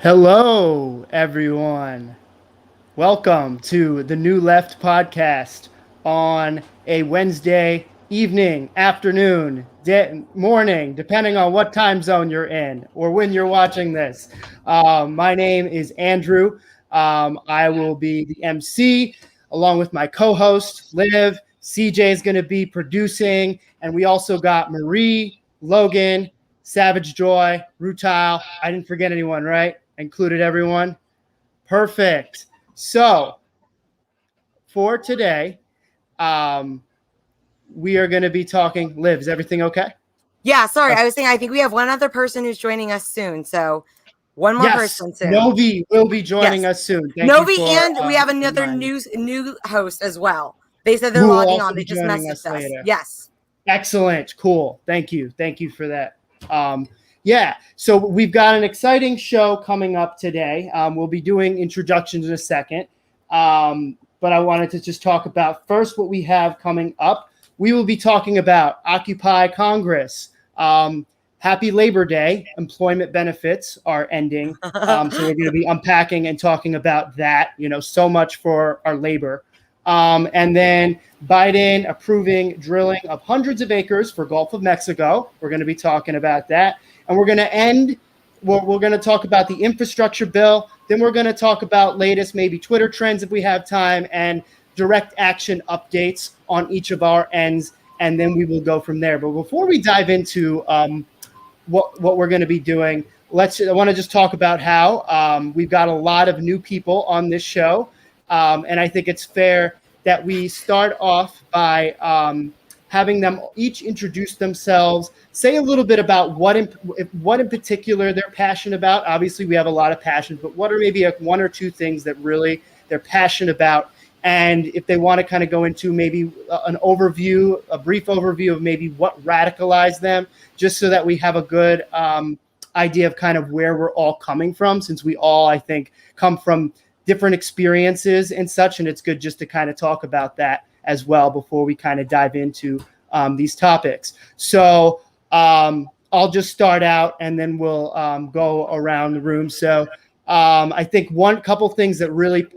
Hello, everyone. Welcome to the New Left podcast on a Wednesday evening, afternoon, morning, depending on what time zone you're in or when you're watching this. My name is Andrew. I will be the MC along with my co-host, Liv. CJ is going to be producing, and we also got Marie, Logan, Savage Joy, Rutile. I didn't forget anyone, right? I included everyone. Perfect. So for today, we are going to be talking. Liv, is everything okay? Yeah, sorry. I was saying I think we have one other person who's joining us soon. So one more person soon. Novi will be joining us soon. Novi, and we have another new host as well. They said they're logging on. They just messaged us. Yes. Excellent. Cool. Thank you. Thank you for that. So we've got an exciting show coming up today. We'll be doing introductions in a second. But I wanted to just talk about first what we have coming up. We will be talking about Occupy Congress. Happy Labor Day. Employment benefits are ending. So we're going to be unpacking and talking about that, so much for our labor. And then Biden approving drilling of hundreds of acres for Gulf of Mexico. We're going to be talking about that. And we're going to end, we're going to talk about the infrastructure bill. Then we're going to talk about latest maybe Twitter trends if we have time and direct action updates on each of our ends. And then we will go from there. But before we dive into what we're going to be doing, I want to just talk about how we've got a lot of new people on this show. And I think it's fair that we start off by having them each introduce themselves, say a little bit about what in particular they're passionate about. Obviously, we have a lot of passion, but what are maybe one or two things that really they're passionate about? And if they want to kind of go into maybe a brief overview of maybe what radicalized them, just so that we have a good idea of kind of where we're all coming from, since we all, I think, come from different experiences and such. And it's good just to kind of talk about that as well before we kind of dive into these topics. So I'll just start out and then we'll go around the room. So I think couple things that really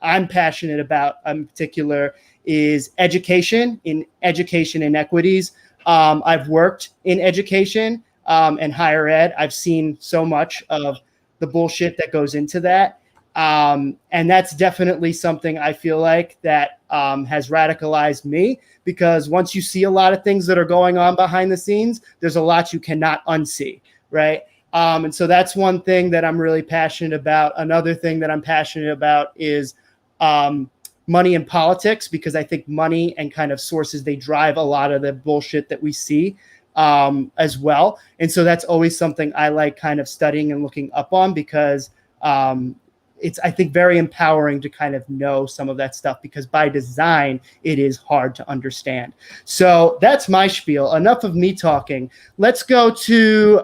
I'm passionate about in particular is education inequities. I've worked in education and higher ed. I've seen so much of the bullshit that goes into that. And that's definitely something I feel like that has radicalized me, because once you see a lot of things that are going on behind the scenes, there's a lot you cannot unsee, right? And so that's one thing that I'm really passionate about. Another thing that I'm passionate about is money in politics, because I think money and kind of sources, they drive a lot of the bullshit that we see as well. And so that's always something I like kind of studying and looking up on, because it's, I think, very empowering to kind of know some of that stuff, because by design, it is hard to understand. So that's my spiel. Enough of me talking. Let's go to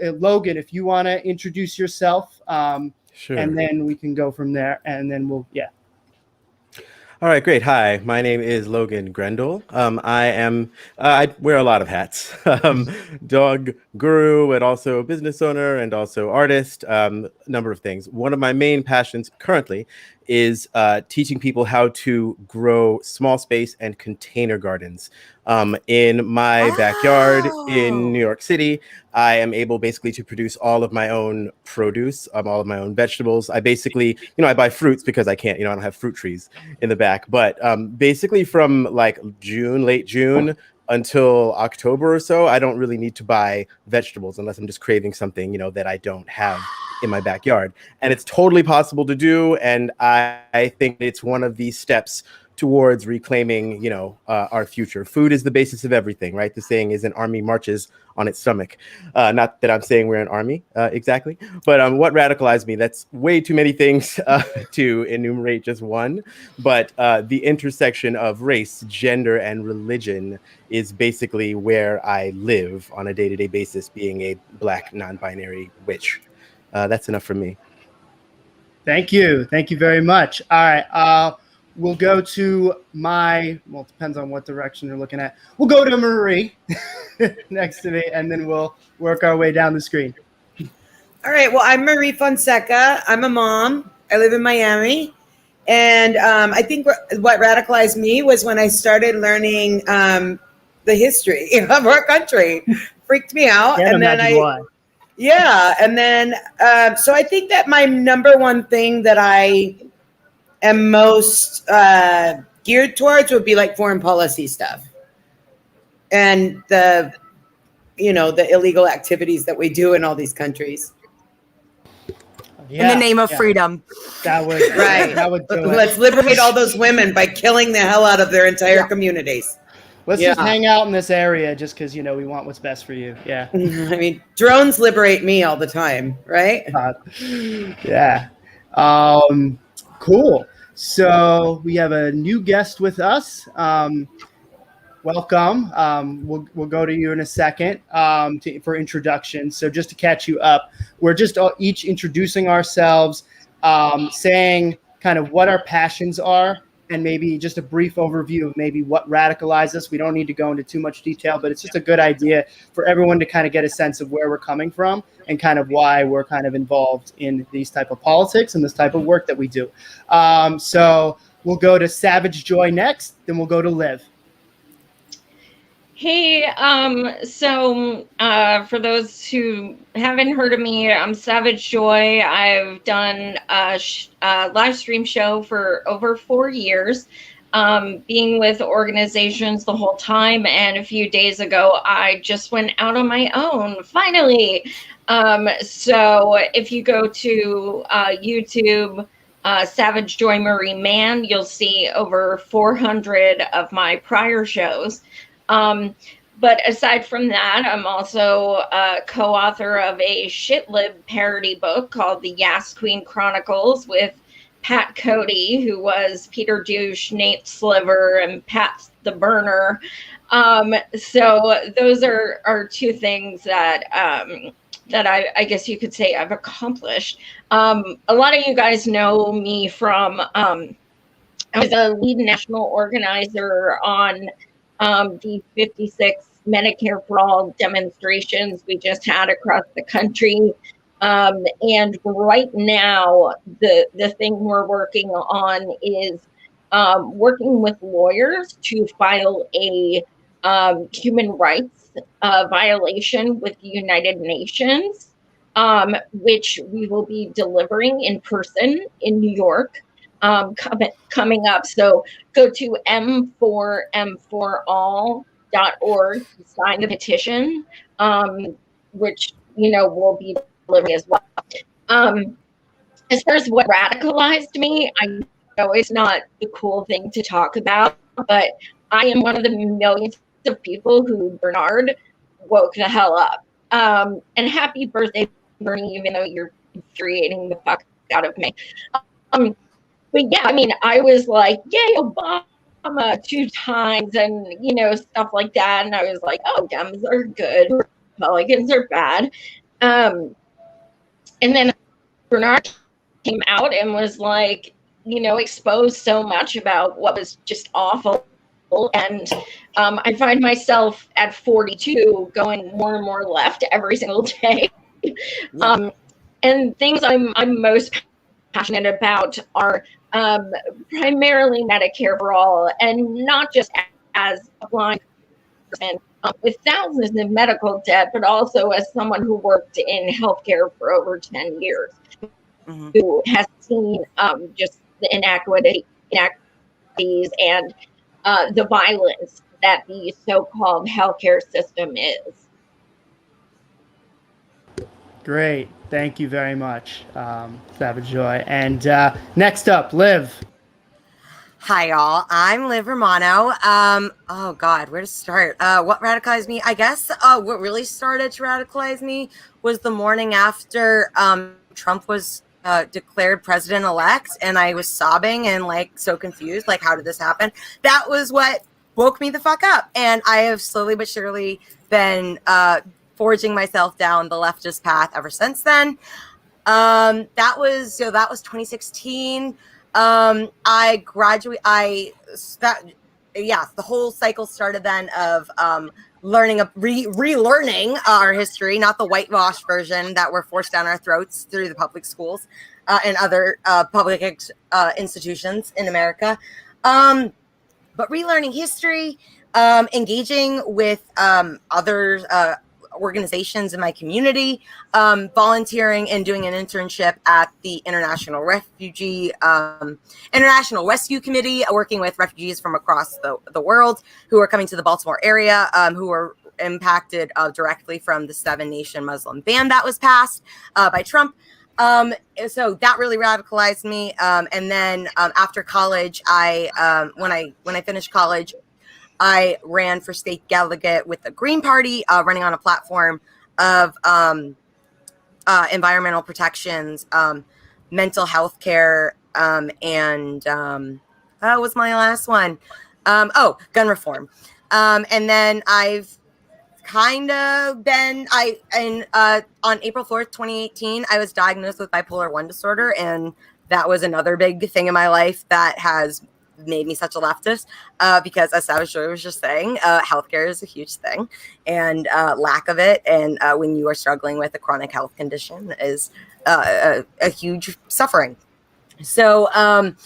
Logan, if you want to introduce yourself, Sure. And then we can go from there, and then All right, great. Hi, my name is Logan Grendel. I wear a lot of hats. Dog guru, and also business owner, and also artist, number of things. One of my main passions currently is teaching people how to grow small space and container gardens. In my backyard in New York City, I am able basically to produce all of my own produce, all of my own vegetables. I basically, I buy fruits because I can't, I don't have fruit trees in the back. But basically from like late June until October or so, I don't really need to buy vegetables unless I'm just craving something, that I don't have in my backyard. And it's totally possible to do. And I think it's one of these steps towards reclaiming, our future. Food is the basis of everything, right? The saying is an army marches on its stomach. Not that I'm saying we're an army exactly, but what radicalized me, that's way too many things to enumerate just one. But the intersection of race, gender, and religion is basically where I live on a day-to-day basis, being a Black non-binary witch. That's enough from me. Thank you. Thank you very much. All right. We'll go to it depends on what direction you're looking at. We'll go to Marie next to me, and then we'll work our way down the screen. All right. Well, I'm Marie Fonseca. I'm a mom. I live in Miami. And I think what radicalized me was when I started learning the history of our country. Freaked me out. Can't imagine why. Yeah. And then, so I think that my number one thing that I am most geared towards would be like foreign policy stuff. And the illegal activities that we do in all these countries. In the name of freedom. That would right. That would do it. Let's liberate all those women by killing the hell out of their entire communities. Let's just hang out in this area just because, we want what's best for you. Yeah. I mean, drones liberate me all the time, right? Yeah. Cool. So we have a new guest with us. Welcome. We'll go to you in a second for introduction. So just to catch you up, we're just each introducing ourselves, saying kind of what our passions are, and maybe just a brief overview of maybe what radicalized us. We don't need to go into too much detail, but it's just a good idea for everyone to kind of get a sense of where we're coming from and kind of why we're kind of involved in these type of politics and this type of work that we do. So we'll go to Savage Joy next, then we'll go to Liv. Hey, for those who haven't heard of me, I'm Savage Joy. I've done a live stream show for over 4 years, being with organizations the whole time. And a few days ago, I just went out on my own, finally. So if you go to YouTube, Savage Joy Marie Mann, you'll see over 400 of my prior shows. But aside from that, I'm also a co-author of a shitlib parody book called The Yas Queen Chronicles with Pat Cody, who was Peter Douche, Nate Sliver, and Pat the Burner. So those are two things that I guess you could say I've accomplished. A lot of you guys know me from, I was a lead national organizer on the 56 Medicare for All demonstrations we just had across the country. And right now, the thing we're working on is working with lawyers to file a human rights violation with the United Nations, which we will be delivering in person in New York. Coming up. So go to m4m4all.org to sign the petition, which, we'll be delivering as well. As far as what radicalized me, I know it's not the cool thing to talk about, but I am one of the millions of people who Bernard woke the hell up. And happy birthday, Bernie, even though you're infuriating the fuck out of me. But yeah, I mean, I was like, yay, Obama 2 times and, stuff like that. And I was like, oh, Dems are good. Republicans are bad. And then Bernard came out and was like, exposed so much about what was just awful. And I find myself at 42 going more and more left every single day. And things I'm most passionate about are primarily Medicare for all, and not just as a blind person with thousands in medical debt, but also as someone who worked in healthcare for over 10 years, who has seen just the inequities and the violence that the so-called healthcare system is. Great. Thank you very much, Savage Joy. And next up, Liv. Hi, y'all. I'm Liv Romano. Oh, God, where to start? What radicalized me? I guess what really started to radicalize me was the morning after Trump was declared president-elect, and I was sobbing and, so confused, how did this happen? That was what woke me the fuck up. And I have slowly but surely been forging myself down the leftist path ever since then. That was 2016. The whole cycle started then of relearning our history, not the whitewashed version that we're forced down our throats through the public schools and other public institutions in America. But relearning history, engaging with other organizations in my community, volunteering and doing an internship at the International Rescue Committee, working with refugees from across the world who are coming to the Baltimore area, who are impacted directly from the 7-nation Muslim ban that was passed by Trump. So that really radicalized me. And then after college, when I finished college, I ran for state delegate with the Green Party, running on a platform of environmental protections, mental health care, and that was my last one. Gun reform. And then I've kind of been on April 4th, 2018, I was diagnosed with bipolar 1 disorder, and that was another big thing in my life that has made me such a leftist, because as Savage Joy was just saying, healthcare is a huge thing, and lack of it, and when you are struggling with a chronic health condition, is a huge suffering. So and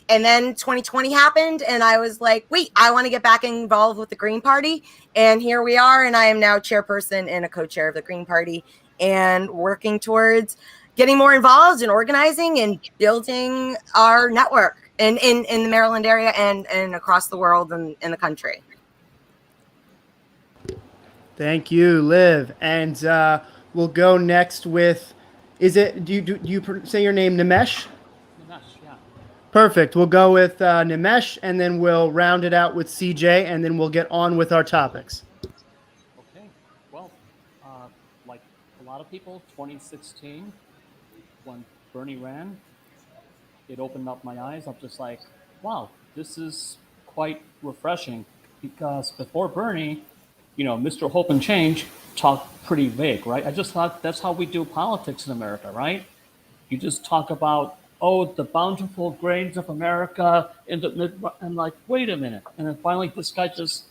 then 2020 happened, and I was like, wait, I want to get back involved with the Green Party. And here we are. And I am now chairperson and a co-chair of the Green Party, and working towards getting more involved in organizing and building our network in the Maryland area and across the world and in the country. Thank you, Liv. And we'll go next with, do you say your name Nimesh? Perfect. We'll go with Nimesh, and then we'll round it out with CJ, and then we'll get on with our topics. Okay. Well, like a lot of people, 2016, when Bernie ran, it opened up my eyes. I'm just like, wow, this is quite refreshing, because before Bernie, Mr. Hope and Change talked pretty vague, right? I just thought that's how we do politics in America, right? You just talk about, the bountiful grains of America in the mid. I'm like, wait a minute. And then finally, this guy just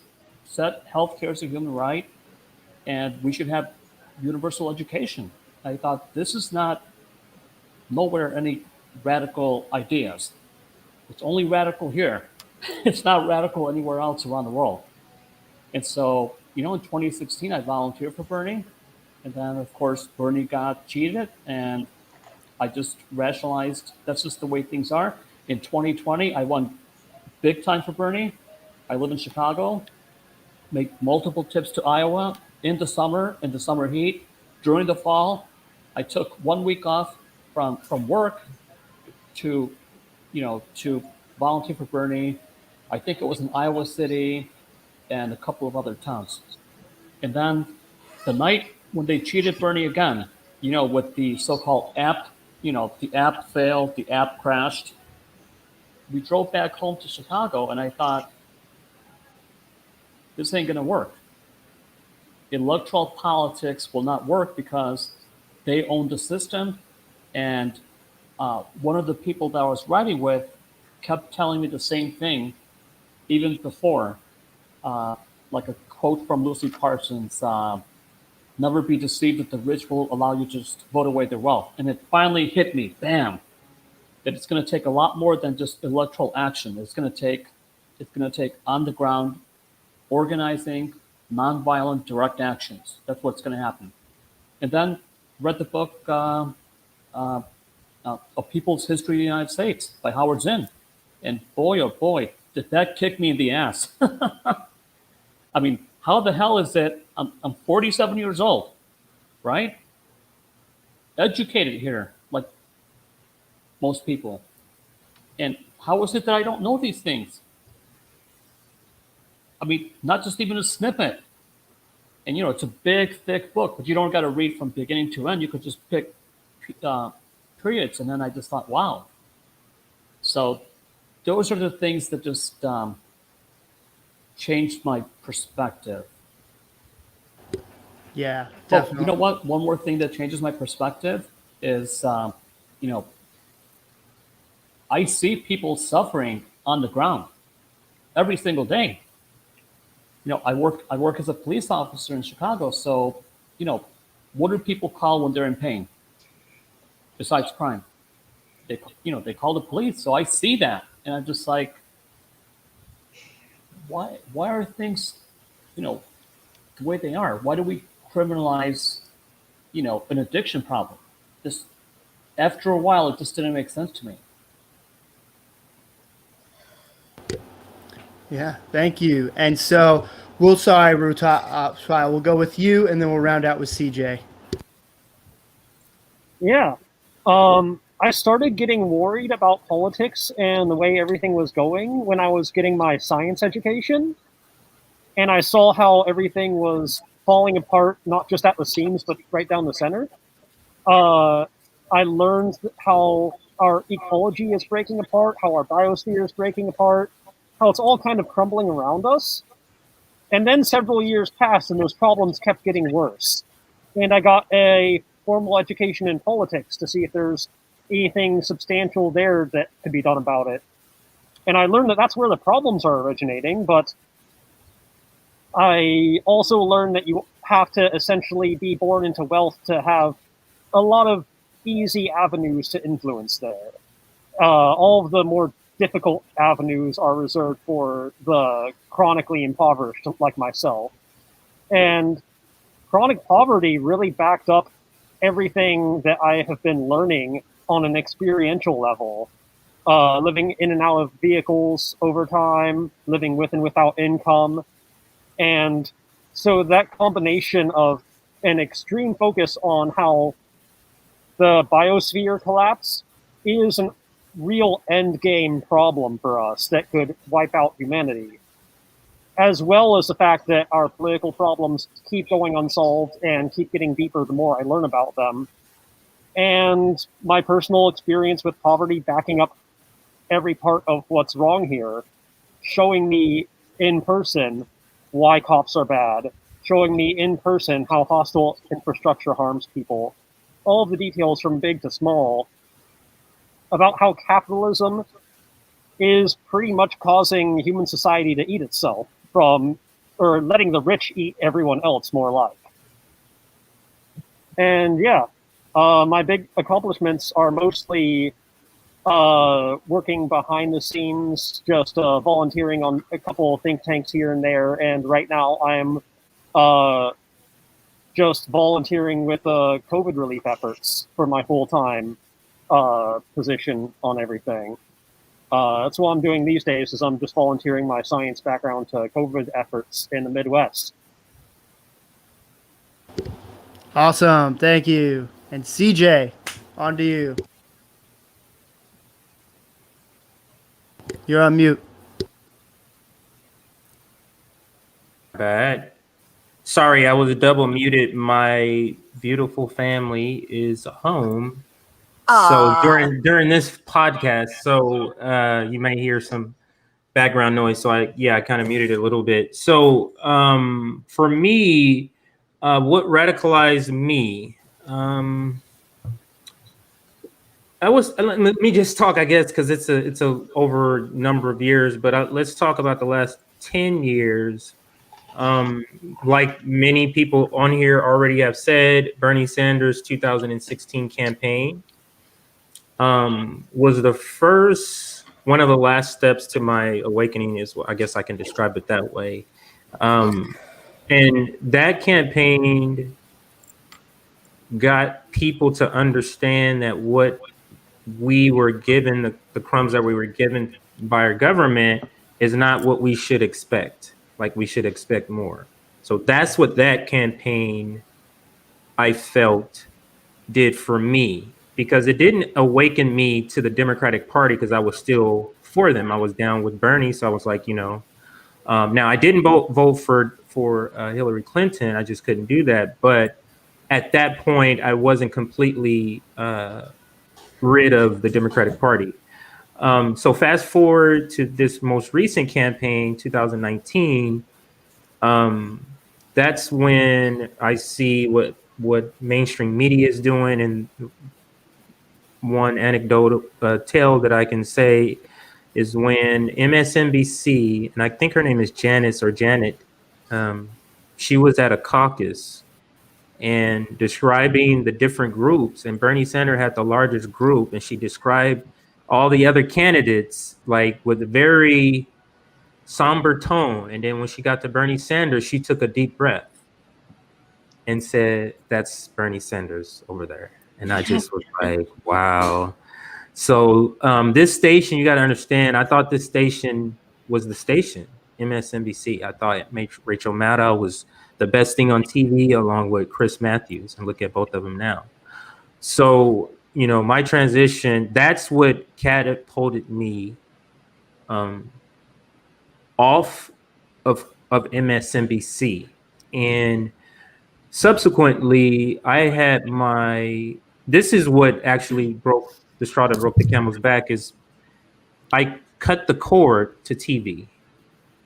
said healthcare is a human right, and we should have universal education. I thought, this is nowhere any radical ideas. It's only radical here. It's not radical anywhere else around the world. And so, in 2016, I volunteered for Bernie. And then, of course, Bernie got cheated, and I just rationalized that's just the way things are. In 2020, I won big time for Bernie. I live in Chicago, make multiple trips to Iowa in the summer heat. During the fall, I took 1 week off from work to volunteer for Bernie. I think it was in Iowa City and a couple of other towns. And then the night when they cheated Bernie again, with the so-called app, the app failed, the app crashed. We drove back home to Chicago, and I thought, this ain't gonna work. Electoral politics will not work because they own the system. And one of the people that I was writing with kept telling me the same thing even before, like a quote from Lucy Parsons, never be deceived that the rich will allow you to just vote away their wealth. And it finally hit me, bam, that it's going to take a lot more than just electoral action. It's going to take on the ground organizing, nonviolent, direct actions. That's what's going to happen. And then read the book A People's History of the United States by Howard Zinn. And boy, oh boy, did that kick me in the ass. I mean, how the hell is it? I'm 47 years old, right? Educated here, like most people. And how is it that I don't know these things? I mean, not just even a snippet. And, it's a big, thick book, but you don't got to read from beginning to end. You could just pick periods. And then I just thought, wow. So those are the things that just changed my perspective. Yeah, definitely. You know what? One more thing that changes my perspective is, I see people suffering on the ground every single day. I work as a police officer in Chicago. So, what do people call when they're in pain? Besides crime, they call the police. So I see that, and I'm just like, why are things, the way they are? Why do we criminalize, an addiction problem? Just after a while, it just didn't make sense to me. Yeah, thank you. And so we'll go with you, and then we'll round out with CJ. Yeah. I started getting worried about politics and the way everything was going when I was getting my science education. And I saw how everything was falling apart, not just at the seams, but right down the center. I learned how our ecology is breaking apart, how our biosphere is breaking apart, how it's all kind of crumbling around us. And then several years passed and those problems kept getting worse. And I got a formal education in politics to see if there's anything substantial there that could be done about it. And I learned that that's where the problems are originating, but I also learned that you have to essentially be born into wealth to have a lot of easy avenues to influence there. All of the more difficult avenues are reserved for the chronically impoverished like myself. And chronic poverty really backed up everything that I have been learning on an experiential level. Living in and out of vehicles over time, living with and without income. And so that combination of an extreme focus on how the biosphere collapse is a real end game problem for us that could wipe out humanity, as well as the fact that our political problems keep going unsolved and keep getting deeper the more I learn about them. And my personal experience with poverty backing up every part of what's wrong here, showing me in person why cops are bad, showing me in person how hostile infrastructure harms people, all of the details from big to small about how capitalism is pretty much causing human society to eat itself or letting the rich eat everyone else, more like. And yeah, my big accomplishments are mostly working behind the scenes, just volunteering on a couple of think tanks here and there. And right now I'm just volunteering with COVID relief efforts for my full-time position on everything. That's what I'm doing these days, is I'm just volunteering my science background to COVID efforts in the Midwest. Awesome. Thank you. And CJ, on to you. You're on mute. Bad. Sorry, I was double muted. My beautiful family is home. So during this podcast, you may hear some background noise. So I kind of muted it a little bit. So for me, what radicalized me? Let me just talk, I guess, because it's a over number of years. But let's talk about the last 10 years. Like many people on here already have said, Bernie Sanders' 2016 campaign was the first, one of the last steps to my awakening, is, I guess I can describe it that way. And that campaign got people to understand that what we were given, the crumbs that we were given by our government, is not what we should expect. Like, we should expect more. So that's what that campaign, I felt, did for me, because it didn't awaken me to the Democratic Party, because I was still for them. I was down with Bernie. So I was like, now I didn't vote for Hillary Clinton. I just couldn't do that. But at that point, I wasn't completely rid of the Democratic Party. So fast forward to this most recent campaign, 2019, that's when I see what mainstream media is doing. And one anecdotal tale that I can say is when MSNBC, and I think her name is Janice or Janet she was at a caucus and describing the different groups, and Bernie Sanders had the largest group, and she described all the other candidates like with a very somber tone. And then when she got to Bernie Sanders, she took a deep breath and said, "That's Bernie Sanders over there." And I just was like, wow. So this station, you got to understand, I thought this station was the station, MSNBC. I thought Rachel Maddow was the best thing on TV along with Chris Matthews, and look at both of them now. So, my transition, that's what catapulted me off of MSNBC. And subsequently, I had this is what actually broke the straw that broke the camel's back, is I cut the cord to TV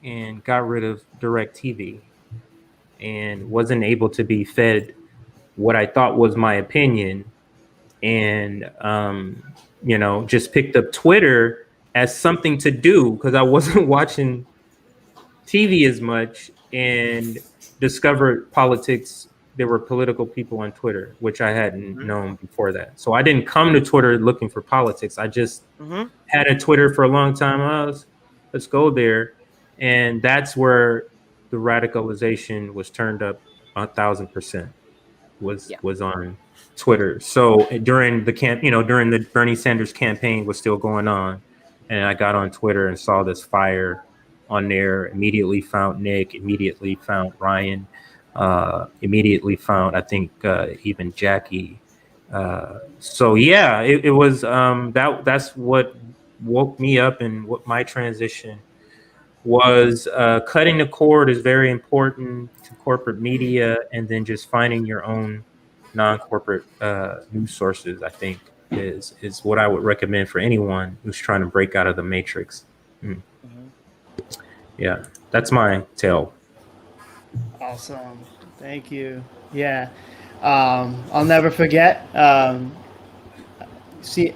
and got rid of direct TV and wasn't able to be fed what I thought was my opinion. And, just picked up Twitter as something to do because I wasn't watching TV as much, and discovered politics. There were political people on Twitter, which I hadn't known before that. So I didn't come to Twitter looking for politics. I just had a Twitter for a long time. Let's go there. And that's where the radicalization was turned up 1,000%, was on Twitter. So during the during the Bernie Sanders campaign was still going on, and I got on Twitter and saw this fire on there, immediately found Nick, immediately found Ryan, immediately found, I think, even Jackie. So yeah, it was that's what woke me up, and what my transition was. Cutting the cord is very important to corporate media, and then just finding your own non-corporate news sources, I think, is what I would recommend for anyone who's trying to break out of the matrix. Yeah, that's my tale. Awesome. Thank you. Yeah. I'll never forget seeing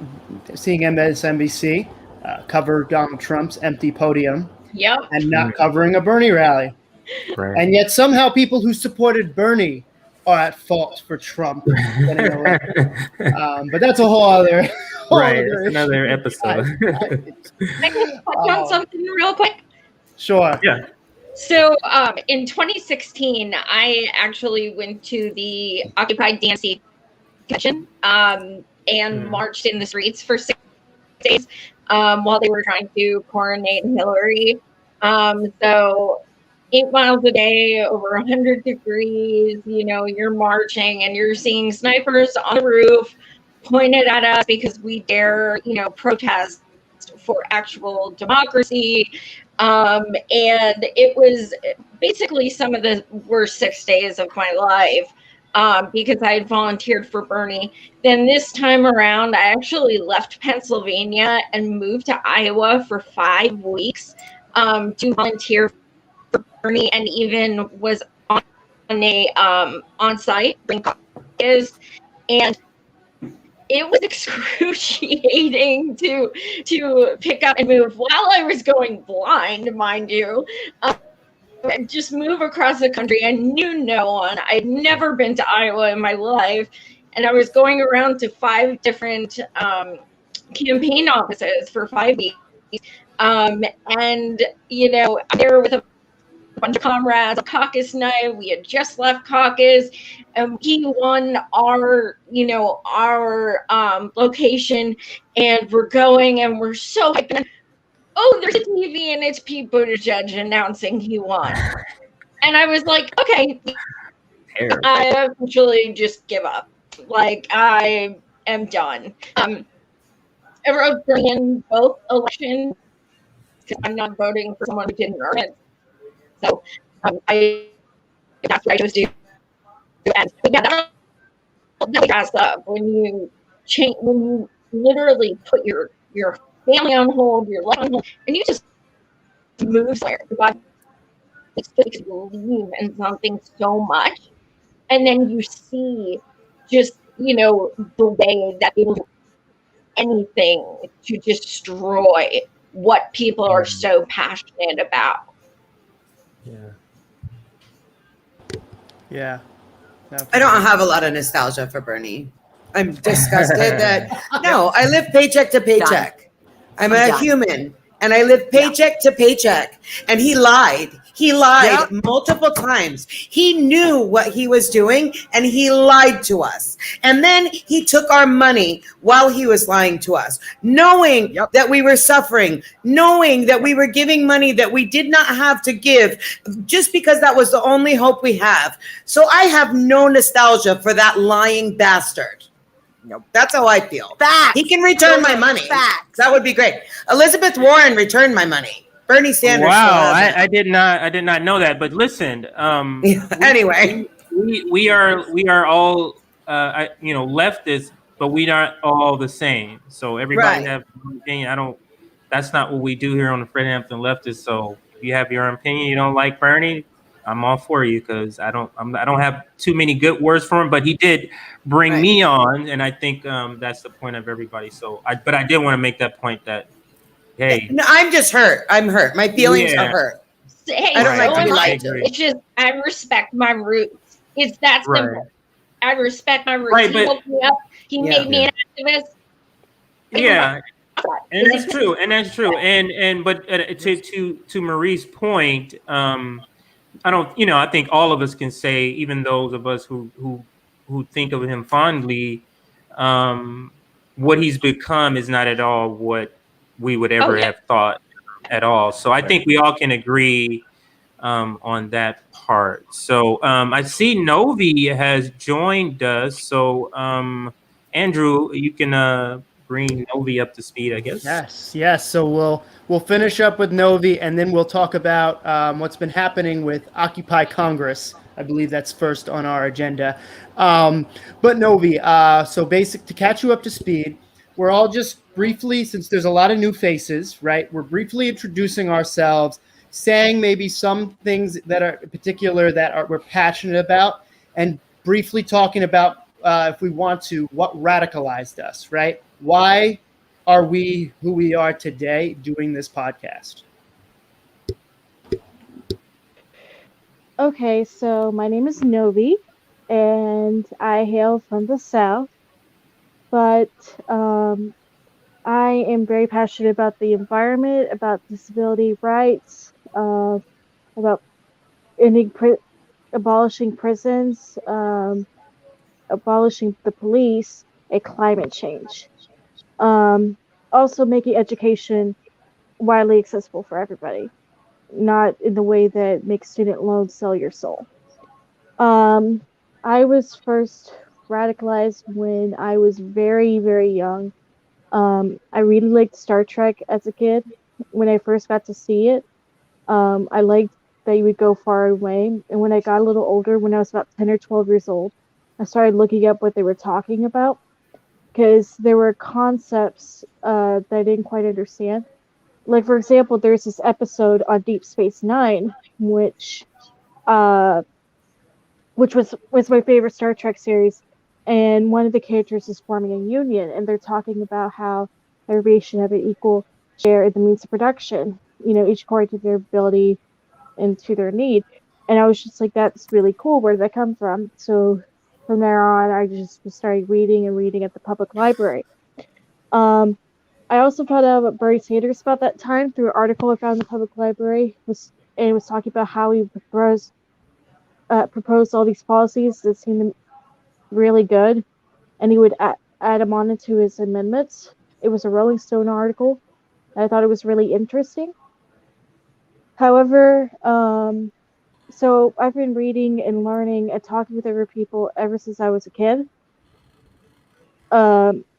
MSNBC cover Donald Trump's empty podium and not covering a Bernie rally. Right. And yet somehow people who supported Bernie are at fault for Trump getting elected. But that's a whole other That's another episode. Can I touch on something real quick? Sure. Yeah. So in 2016, I actually went to the Occupy DNC convention and marched in the streets for 6 days while they were trying to coronate Hillary. So 8 miles a day, over 100 degrees, you're marching and you're seeing snipers on the roof pointed at us because we dare, protest for actual democracy. And it was basically some of the worst 6 days of my life because I had volunteered for Bernie. Then this time around, I actually left Pennsylvania and moved to Iowa for 5 weeks to volunteer for Bernie, and even was on a on-site is, and it was excruciating to pick up and move while I was going blind, mind you. Just move across the country. I knew no one. I'd never been to Iowa in my life, and I was going around to 5 different campaign offices for 5 weeks. And there with a bunch of comrades, caucus night. We had just left caucus, and he won our location, and we're going, and we're so hyped. Oh, there's a TV, and it's Pete Buttigieg announcing he won. And I was like, okay, I eventually just give up. Like, I am done. I wrote in both elections because I'm not voting for someone who didn't earn it. So that's what I chose to do. And yeah, that has up when you literally put your family on hold, your life on hold, and you just move somewhere. God makes you believe in something so much, and then you see just the way that people do anything to destroy what people are so passionate about. Yeah. Yeah. I don't have a lot of nostalgia for Bernie. I'm disgusted that no, I live paycheck to paycheck. I'm a done. human and I live paycheck to paycheck. And he lied. He lied multiple times. He knew what he was doing and he lied to us. And then he took our money while he was lying to us, knowing that we were suffering, knowing that we were giving money that we did not have to give just because that was the only hope we have. So I have no nostalgia for that lying bastard. Nope. That's how I feel. Facts. He can return my money. Facts. That would be great. Elizabeth Warren returned my money. Bernie Sanders. Wow, I did not know that. But listen, anyway, we are all leftists, but we aren't all the same. So everybody have an opinion. That's not what we do here on the Fred Hampton Leftists. So if you have your own opinion, you don't like Bernie, I'm all for you because I don't have too many good words for him, but he did bring me on, and I think that's the point of everybody. So, I did want to make that point that, hey, no, I'm just hurt. I'm hurt. My feelings are hurt. Hey, I don't like to be lied to. It's just I respect my roots. It's that simple. I respect my roots. Right, he woke me up. He made me an activist. Yeah. And that's true. But to Marie's point, I think all of us can say, even those of us who think of him fondly, what he's become is not at all what we would ever have thought at all. So I think we all can agree on that part. So I see Novi has joined us. So Andrew, you can bring Novi up to speed, I guess. Yes. So we'll finish up with Novi, and then we'll talk about what's been happening with Occupy Congress. I believe that's first on our agenda. But Novi, so to catch you up to speed, we're all just briefly, since there's a lot of new faces, right? We're briefly introducing ourselves, saying maybe some things that are particular we're passionate about, and briefly talking about, if we want to, what radicalized us, right? Why are we who we are today doing this podcast? Okay, so my name is Novi, and I hail from the South, but I am very passionate about the environment, about disability rights, about abolishing prisons, abolishing the police, and climate change. Also making education widely accessible for everybody, not in the way that makes student loans sell your soul. I was first radicalized when I was very, very young. I really liked Star Trek as a kid. When I first got to see it, I liked that you would go far away. And when I got a little older, when I was about 10 or 12 years old, I started looking up what they were talking about, because there were concepts that I didn't quite understand. Like, for example, there's this episode on Deep Space Nine, which was my favorite Star Trek series, and one of the characters is forming a union, and they're talking about how everybody should have an equal share in the means of production, each according to their ability and to their need. And I was just like, that's really cool. Where did that come from? So from there on, I just started reading at the public library. I also found out about Bernie Sanders about that time through an article I found in the public library. It was talking about how he proposed all these policies that seemed really good, and he would add them on into his amendments. It was a Rolling Stone article, and I thought it was really interesting. However, so I've been reading and learning and talking with other people ever since I was a kid.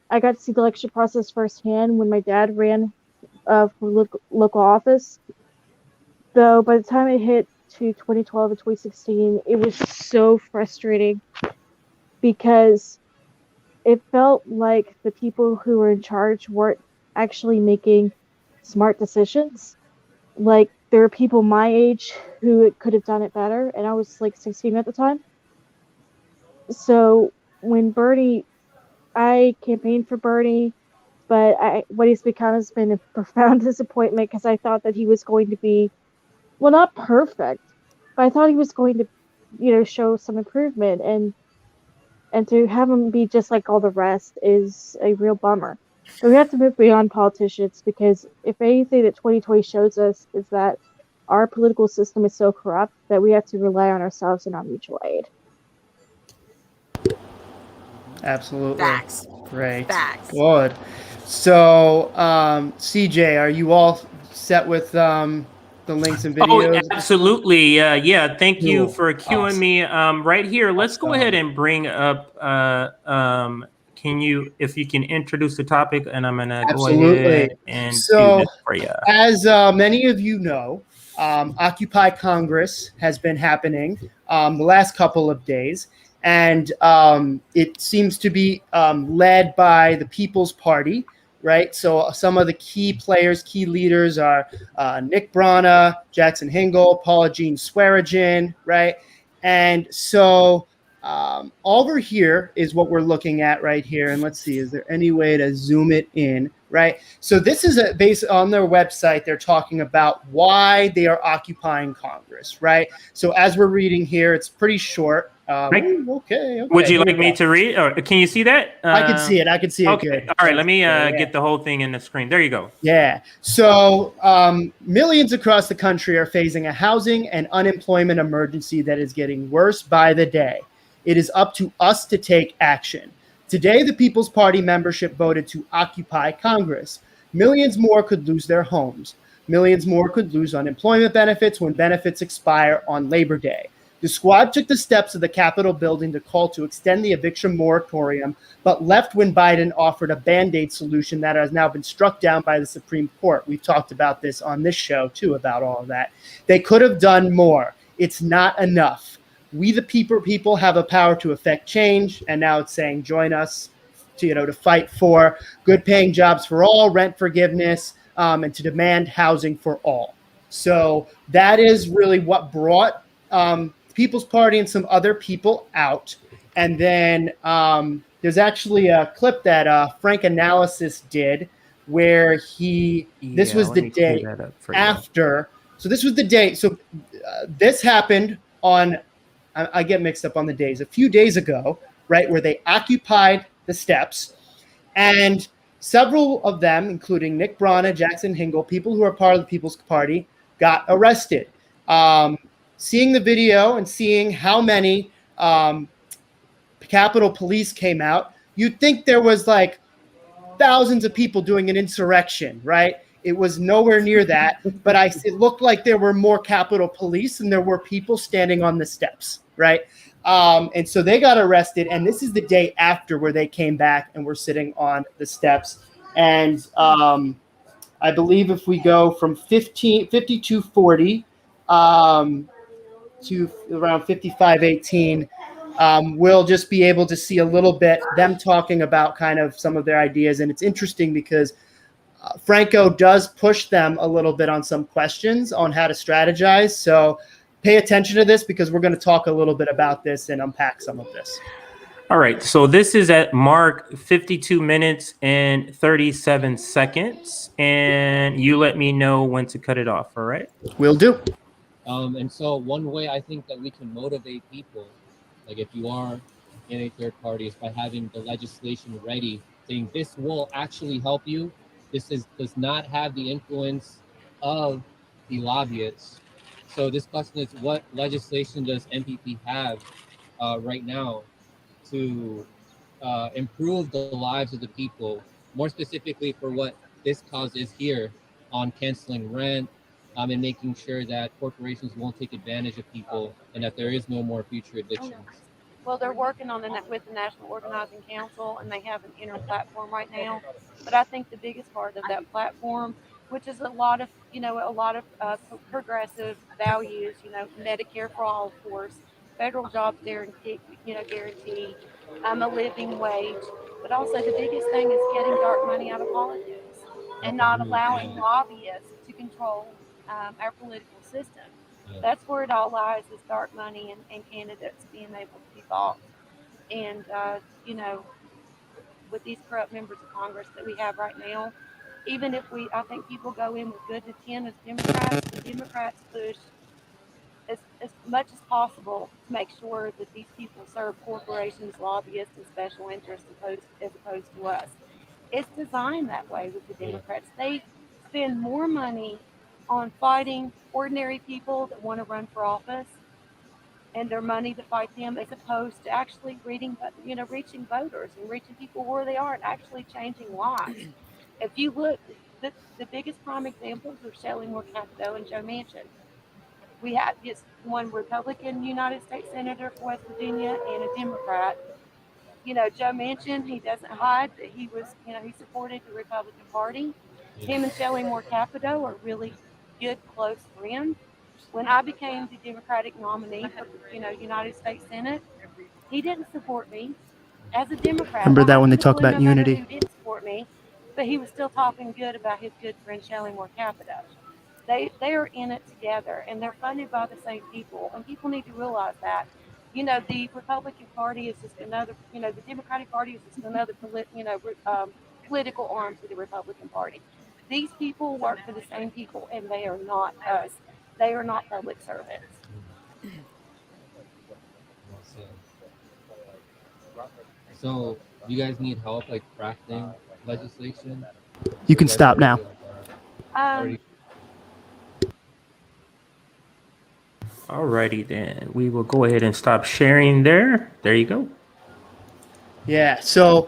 I got to see the election process firsthand when my dad ran for local office. Though by the time it hit to 2012 and 2016, it was so frustrating because it felt like the people who were in charge weren't actually making smart decisions. Like, there were people my age who could have done it better, and I was like 16 at the time. So when I campaigned for Bernie, but what he's become has been a profound disappointment, because I thought that he was going to be, well, not perfect, but I thought he was going to show some improvement, and to have them be just like all the rest is a real bummer. But we have to move beyond politicians, because if anything that 2020 shows us is that our political system is so corrupt that we have to rely on ourselves and on mutual aid. Absolutely. Facts. Great. Facts. Good. So, CJ, are you all set with the links and videos? Oh, absolutely. Yeah. Thank you Cool. for cueing Awesome. me right here. Let's go ahead Awesome. and bring up. If you can introduce the topic, and I'm gonna go Absolutely. ahead and do So, this for you. as many of you know, Occupy Congress has been happening the last couple of days, and it seems to be led by the People's Party, right? So some of the key players, key leaders are Nick Brana, Jackson Hingle, Paula Jean Swearengin, right? And so over here is what we're looking at right here. And let's see, is there any way to zoom it in, right? So this is based on their website. They're talking about why they are occupying Congress, right? So as we're reading here, it's pretty short. Okay. Would you like me to read, or can you see that? I can see it. I can see it Okay. good. All right. Let me get the whole thing in the screen. There you go. Yeah. So millions across the country are facing a housing and unemployment emergency that is getting worse by the day. It is up to us to take action. Today, the People's Party membership voted to occupy Congress. Millions more could lose their homes. Millions more could lose unemployment benefits when benefits expire on Labor Day. The squad took the steps of the Capitol building to call to extend the eviction moratorium, but left when Biden offered a Band-Aid solution that has now been struck down by the Supreme Court. We've talked about this on this show, too, about all of that. They could have done more. It's not enough. We, the people have a power to affect change, and now it's saying join us to fight for good-paying jobs for all, rent forgiveness, and to demand housing for all. So that is really what brought People's Party and some other people out. And then there's actually a clip that Frank Analysis did where this was the day after. So this was the day. So this happened on, I get mixed up on the days, a few days ago, right, where they occupied the steps. And several of them, including Nick Brana, Jackson Hingle, people who are part of the People's Party, got arrested. Seeing the video and seeing how many Capitol Police came out, you'd think there was like thousands of people doing an insurrection, right? It was nowhere near that, but it looked like there were more Capitol Police than there were people standing on the steps, right? And so they got arrested, and this is the day after where they came back and were sitting on the steps. And I believe if we go from 5240 to around 5518, we'll just be able to see a little bit them talking about kind of some of their ideas. And it's interesting because Franco does push them a little bit on some questions on how to strategize. So pay attention to this because we're going to talk a little bit about this and unpack some of this. All right. So this is at mark 52 minutes and 37 seconds. And you let me know when to cut it off. All right. Will do. And so one way I think that we can motivate people, like if you are in a third party, is by having the legislation ready, saying this will actually help you. This does not have the influence of the lobbyists. So this question is, what legislation does MPP have right now to improve the lives of the people, more specifically for what this cause is here on canceling rent, and making sure that corporations won't take advantage of people and that there is no more future evictions. Well, they're working on with the National Organizing Council, and they have an inner platform right now. But I think the biggest part of that platform, which is a lot of progressive values, Medicare for all, of course, federal jobs guarantee, a living wage. But also the biggest thing is getting dark money out of politics and not allowing lobbyists to control our political system. That's where it all lies, is dark money and candidates being able to be bought. And, with these corrupt members of Congress that we have right now, even if I think people go in with good intent as Democrats, the Democrats push as much as possible to make sure that these people serve corporations, lobbyists, and special interests as opposed to us. It's designed that way with the Democrats. They spend more money on fighting ordinary people that want to run for office and their money to fight them as opposed to actually reaching voters and reaching people where they are and actually changing lives. If you look, the biggest prime examples are Shelley Moore Capito and Joe Manchin. We have just one Republican United States Senator for West Virginia and a Democrat. Joe Manchin, he doesn't hide that he supported the Republican Party. Him and Shelley Moore Capito are really good, close friends. When I became the Democratic nominee for, United States Senate, he didn't support me as a Democrat. Remember that when they People talk about no matter unity? who didn't support me, but he was still talking good about his good friend Shelley Moore Capito. They are in it together, and they're funded by the same people, and people need to realize that. The Republican Party is just another. The Democratic Party is just another. Political arm to the Republican Party. These people work for the same people, and they are not us. They are not public servants. So, you guys need help like crafting legislation? You can stop now. Alrighty then, we will go ahead and stop sharing there. There you go. Yeah. So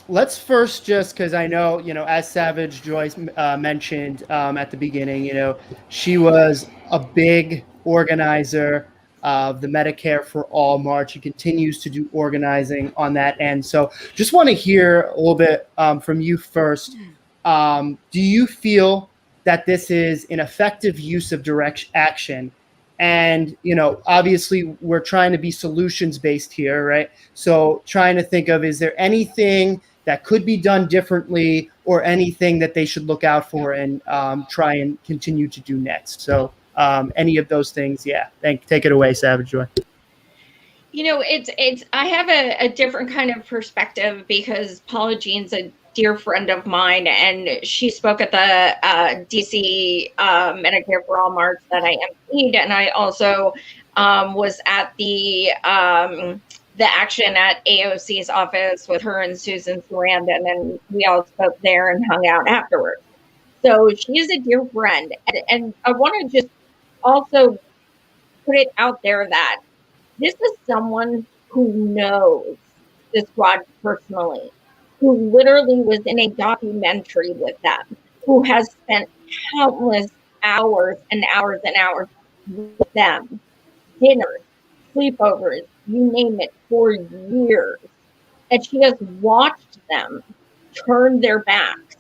let's first just, because I know, as Savage Joyce mentioned at the beginning, she was a big organizer of the Medicare for All March. She continues to do organizing on that end. So just want to hear a little bit from you first. Do you feel that this is an effective use of direct action? And, obviously we're trying to be solutions based here, right? So trying to think of, is there anything that could be done differently or anything that they should look out for and try and continue to do next? So any of those things, yeah. Take it away, Savage Joy. It's I have a different kind of perspective because Paula Jean's a dear friend of mine, and she spoke at the DC Medicare for All March that I emceed, and I also was at the action at AOC's office with her and Susan Sarandon, and we all spoke there and hung out afterwards. So she is a dear friend, and I want to just also put it out there that this is someone who knows the squad personally, who literally was in a documentary with them, who has spent countless hours and hours and hours with them, dinners, sleepovers, you name it, for years. And she has watched them turn their backs.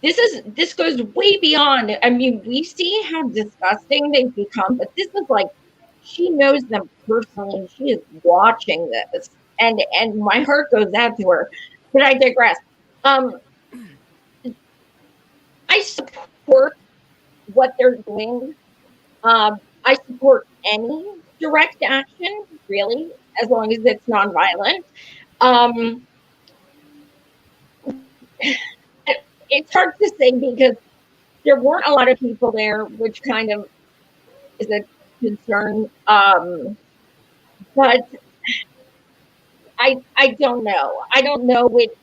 This goes way beyond. I mean, we see how disgusting they've become, but this is like, she knows them personally. She is watching this, and my heart goes out to her. But I digress. I support what they're doing. I support any direct action, really, as long as it's nonviolent. It's hard to say because there weren't a lot of people there, which kind of is a concern. But I don't know. I don't know what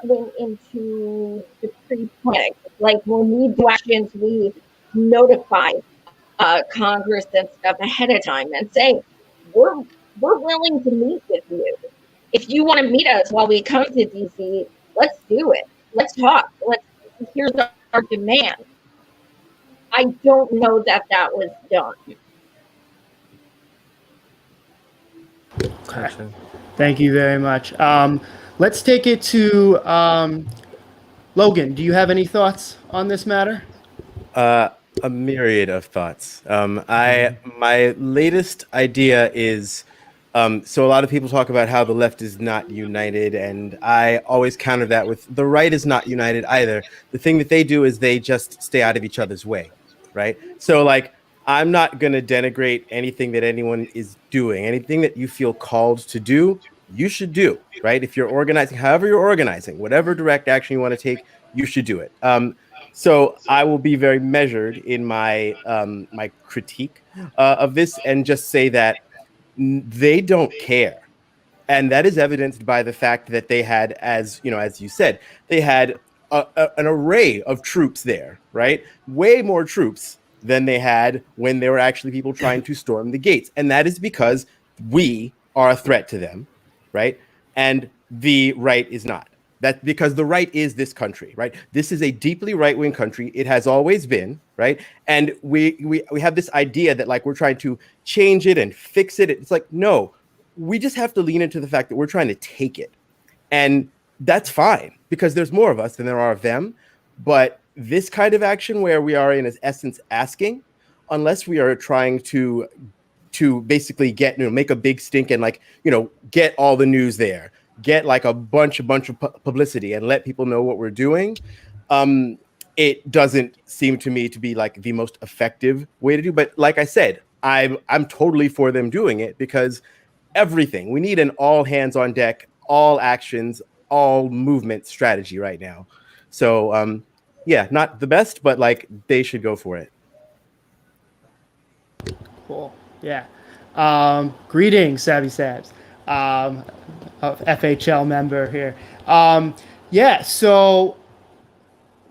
went into the pre-planning. Like when we do actions, we notify Congress and stuff ahead of time and say we're willing to meet with you. If you want to meet us while we come to DC, let's do it. Let's talk. Here's our demand. I don't know that was done. Okay. Thank you very much. Let's take it to Logan. Do you have any thoughts on this matter? A myriad of thoughts. My latest idea is, so a lot of people talk about how the left is not united, and I always counter that with the right is not united either. The thing that they do is they just stay out of each other's way, right? So like, I'm not going to denigrate anything that anyone is doing. Anything that you feel called to do, you should do, right? If you're organizing, however you're organizing, whatever direct action you want to take, you should do it. So I will be very measured in my my critique of this, and just say that they don't care. And that is evidenced by the fact that they had, as you know, as you said, they had an array of troops there, right? Way more troops than they had when there were actually people trying to storm the gates. And that is because we are a threat to them, right? And the right is not. That's because the right is this country, right? This is a deeply right-wing country. It has always been, right? And we have this idea that like we're trying to change it and fix it. It's like, no, we just have to lean into the fact that we're trying to take it. And that's fine because there's more of us than there are of them. But this kind of action where we are in essence asking, unless we are trying to basically get, make a big stink and like, get all the news there, get like a bunch of publicity and let people know what we're doing. It doesn't seem to me to be like the most effective way to do. But like I said, I'm totally for them doing it because everything. We need an all hands on deck, all actions, all movement strategy right now. So yeah, not the best, but like they should go for it. Cool. Yeah. Greetings, Savvy Sabs. A FHL member here. Yeah. So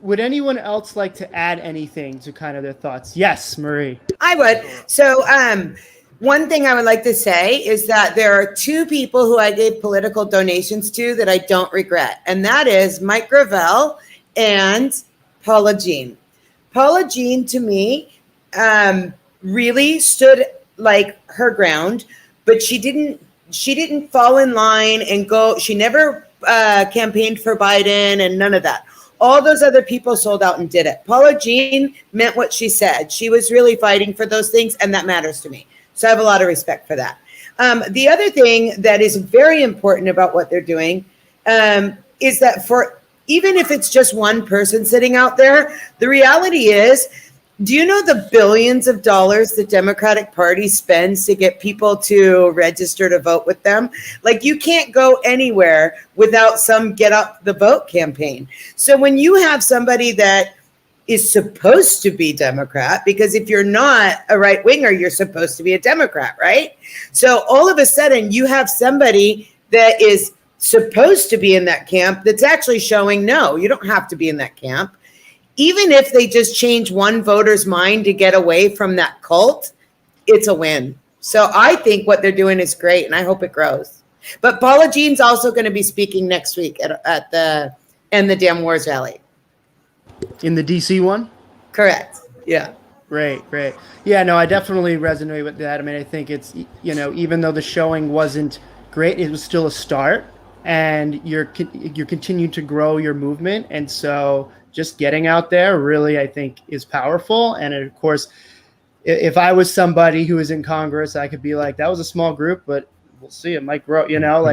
would anyone else like to add anything to kind of their thoughts? Yes, Marie. I would. So one thing I would like to say is that there are two people who I gave political donations to that I don't regret. And that is Mike Gravel and Paula Jean. Paula Jean, to me, really stood like her ground, but she didn't fall in line and go. She never campaigned for Biden and none of that. All those other people sold out and did it. Paula Jean meant what she said. She was really fighting for those things, and that matters to me. So I have a lot of respect for that. The other thing that is very important about what they're doing is that for even if it's just one person sitting out there, the reality is, do you know the billions of dollars the Democratic Party spends to get people to register to vote with them? Like, you can't go anywhere without some get up the vote campaign. So when you have somebody that is supposed to be Democrat, because if you're not a right winger, you're supposed to be a Democrat, right? So all of a sudden you have somebody that is supposed to be in that camp that's actually showing, no, you don't have to be in that camp. Even if they just change one voter's mind to get away from that cult, it's a win. So I think what they're doing is great, and I hope it grows. But Paula Jean's also going to be speaking next week at the End the Damn Wars rally. In the DC one? Correct. Yeah. Great. Yeah, no, I definitely resonate with that. I mean, I think it's, even though the showing wasn't great, it was still a start, and you're continuing to grow your movement. And so just getting out there really, I think, is powerful. And of course, if I was somebody who was in Congress, I could be like, that was a small group, but we'll see, it might grow,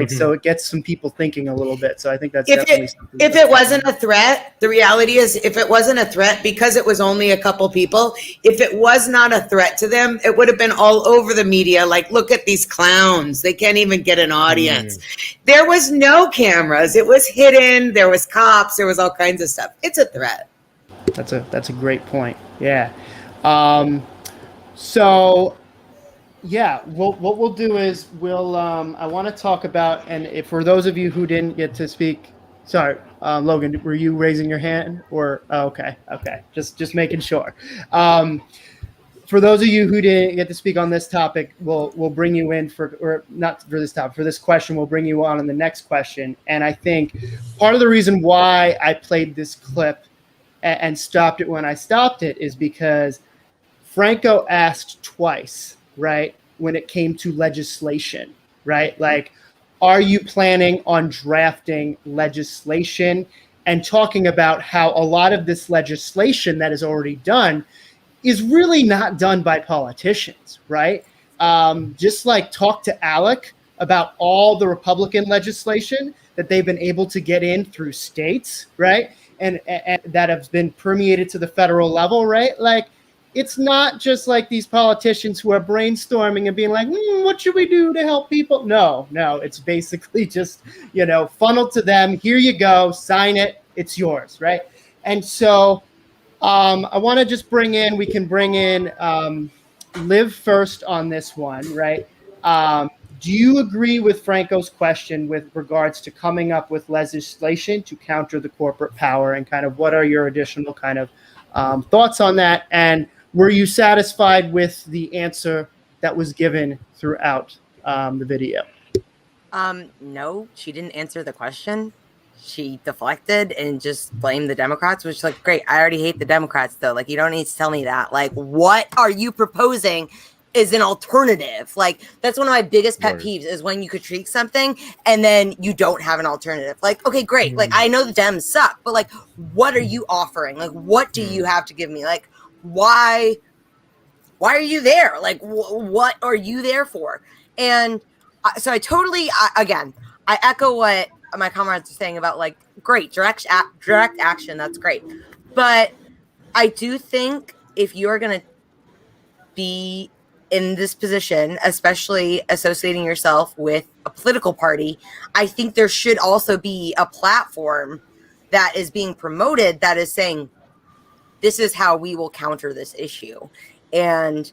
so it gets some people thinking a little bit. So I think that's definitely something. If it wasn't a threat, the reality is, if it wasn't a threat, because it was only a couple people, if it was not a threat to them, it would have been all over the media. Like, look at these clowns. They can't even get an audience. There was no cameras. It was hidden. There was cops. There was all kinds of stuff. It's a threat. That's a great point. Yeah. So yeah, what we'll do is I want to talk about, and if for those of you who didn't get to speak, sorry, Logan, were you raising your hand or okay, just making sure. For those of you who didn't get to speak on this topic, we'll bring you in or not for this topic, for this question, we'll bring you on in the next question. And I think part of the reason why I played this clip and stopped it when I stopped it is because Franco asked twice, right, when it came to legislation, right? Like, are you planning on drafting legislation, and talking about how a lot of this legislation that is already done is really not done by politicians, right? Just like talk to Alec about all the Republican legislation that they've been able to get in through states, right? And that has been permeated to the federal level, right? Like, it's not just like these politicians who are brainstorming and being like, what should we do to help people? No, it's basically just, funneled to them. Here you go, sign it, it's yours, right? And so I want to just we can bring in Liv first on this one, right? Do you agree with Franco's question with regards to coming up with legislation to counter the corporate power, and kind of what are your additional kind of thoughts on that? And were you satisfied with the answer that was given throughout the video? No, she didn't answer the question. She deflected and just blamed the Democrats, which, like, great. I already hate the Democrats, though. Like, you don't need to tell me that. Like, what are you proposing is an alternative? Like, that's one of my biggest pet peeves is when you critique something and then you don't have an alternative. Like, okay, great. Like, I know the Dems suck, but, like, what are you offering? Like, what do you have to give me? Like, why are you there? Like, what are you there for? And so I totally, again, I echo what my comrades are saying about, like, great, direct action, that's great. But I do think if you're going to be in this position, especially associating yourself with a political party, I think there should also be a platform that is being promoted that is saying, this is how we will counter this issue. And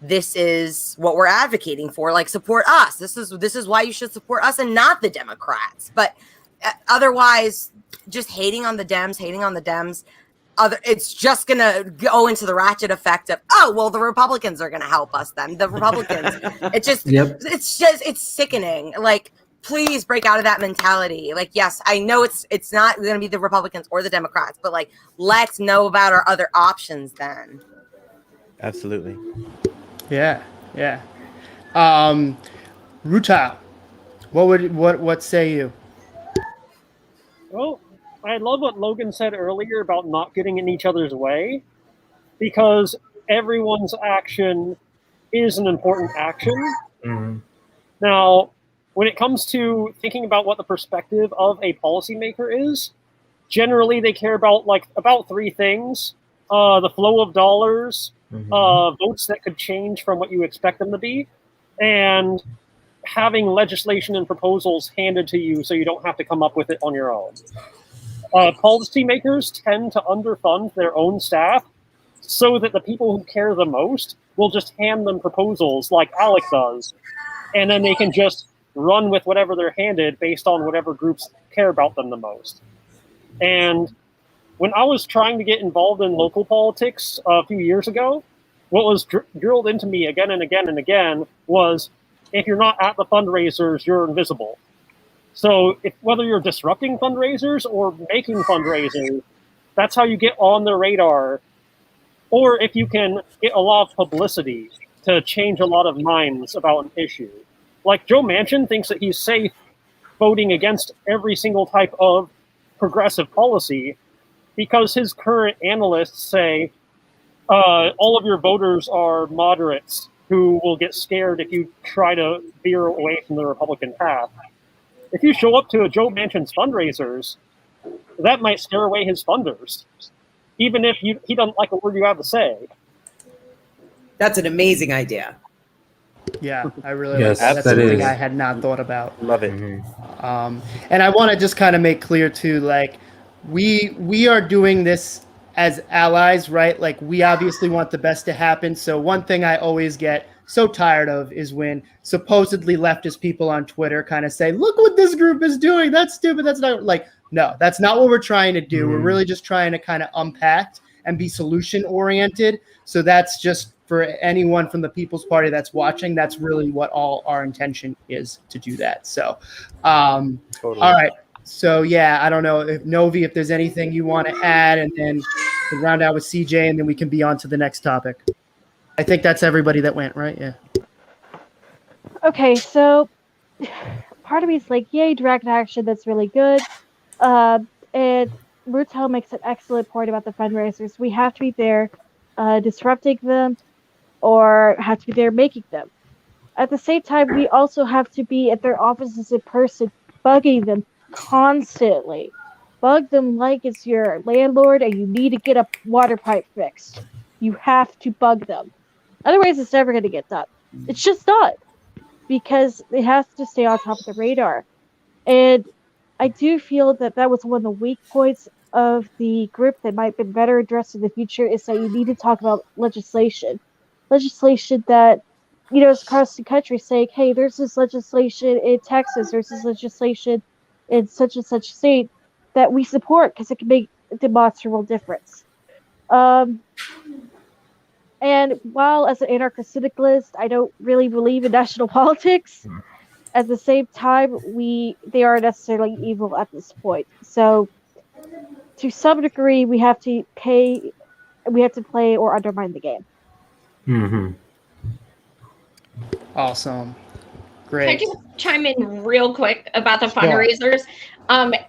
this is what we're advocating for. Like, support us. This is why you should support us and not the Democrats. But otherwise, just hating on the Dems, it's just gonna go into the ratchet effect of, oh, well, the Republicans are gonna help us then. The Republicans. It's sickening. Like, please break out of that mentality. Like, yes, I know it's not gonna be the Republicans or the Democrats, but, like, let's know about our other options then. Absolutely. Yeah. Ruta, what say you? Well, I love what Logan said earlier about not getting in each other's way, because everyone's action is an important action. Mhm. Now, when it comes to thinking about what the perspective of a policymaker is, generally they care about three things: the flow of dollars, votes that could change from what you expect them to be, and having legislation and proposals handed to you so you don't have to come up with it on your own. Policymakers tend to underfund their own staff so that the people who care the most will just hand them proposals like Alec does, and then they can just run with whatever they're handed based on whatever groups care about them the most. And when I was trying to get involved in local politics a few years ago, what was drilled into me again and again and again was, if you're not at the fundraisers, you're invisible. So whether you're disrupting fundraisers or making fundraisers, that's how you get on the radar. Or if you can get a lot of publicity to change a lot of minds about an issue. Like, Joe Manchin thinks that he's safe voting against every single type of progressive policy because his current analysts say all of your voters are moderates who will get scared if you try to veer away from the Republican path. If you show up to a Joe Manchin's fundraisers, that might scare away his funders, even if he doesn't like a word you have to say. That's an amazing idea. Yeah, I really Yes, like that. That's that something is. I had not thought about. Love it. And I want to just kind of make clear too, like, we are doing this as allies, right? Like, we obviously want the best to happen. So one thing I always get so tired of is when supposedly leftist people on Twitter kind of say, look what this group is doing. That's stupid. That's not, like, no, that's not what we're trying to do. We're really just trying to kind of unpack and be solution oriented. So that's just for anyone from the People's Party that's watching. That's really what all our intention is, to do that. So, Totally. all right. So yeah, I don't know if Novi, if there's anything you want to add, and then we'll round out with CJ, and then we can be on to the next topic. I think that's everybody that went, right? Yeah. Okay, so part of me is like, yay, direct action, that's really good. And Rutel makes an excellent point about the fundraisers. We have to be there disrupting them, or have to be there making them. At the same time, we also have to be at their offices in person, bugging them constantly. Bug them like it's your landlord and you need to get a water pipe fixed. You have to bug them. Otherwise, it's never going to get done. It's just not. Because it has to stay on top of the radar. And I do feel that that was one of the weak points of the group that might be better addressed in the future is that you need to talk about legislation. Legislation that, is across the country saying, hey, there's this legislation in Texas, there's this legislation in such and such state that we support because it can make a demonstrable difference. And while as an anarcho-syndicalist, I don't really believe in national politics, at the same time, they aren't necessarily evil at this point. So to some degree, we have to play or undermine the game. Mm-hmm. Awesome. Can I Great. just chime in real quick about the Sure. fundraisers?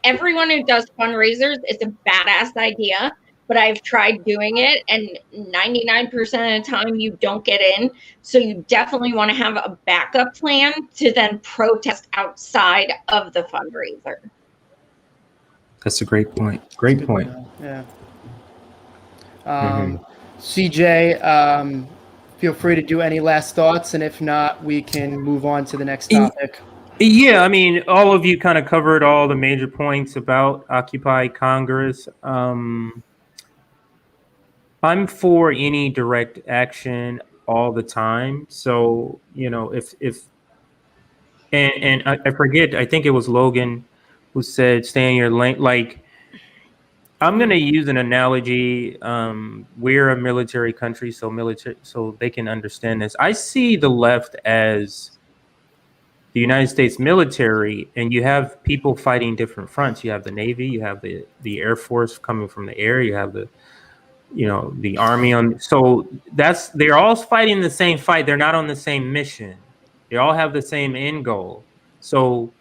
Everyone who does fundraisers, it's a badass idea, but I've tried doing it, and 99% of the time you don't get in. So you definitely want to have a backup plan to then protest outside of the fundraiser. That's a great point. Great point. Yeah. Mhm. CJ, feel free to do any last thoughts, and if not, we can move on to the next topic. Yeah, I mean, all of you kind of covered all the major points about Occupy Congress. I'm for any direct action all the time. So, and I forget, I think it was Logan who said, stay in your lane. Like, I'm going to use an analogy. We're a military country, so they can understand this. I see the left as the United States military, and you have people fighting different fronts. You have the Navy, you have the Air Force coming from the air, you have the Army on. So they're all fighting the same fight. They're not on the same mission. They all have the same end goal. So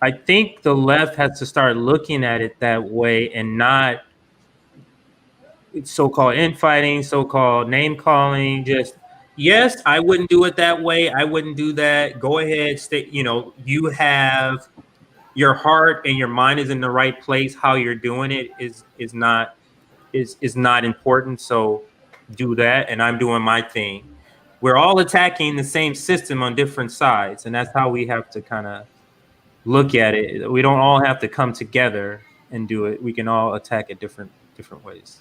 I think the left has to start looking at it that way and not so-called infighting, so-called name calling. Just, yes, I wouldn't do it that way. I wouldn't do that. Go ahead. Stay. You have your heart and your mind is in the right place. How you're doing it is not important. So do that, and I'm doing my thing. We're all attacking the same system on different sides, and that's how we have to kind of look at it. We don't all have to come together and do it. We can all attack it different ways.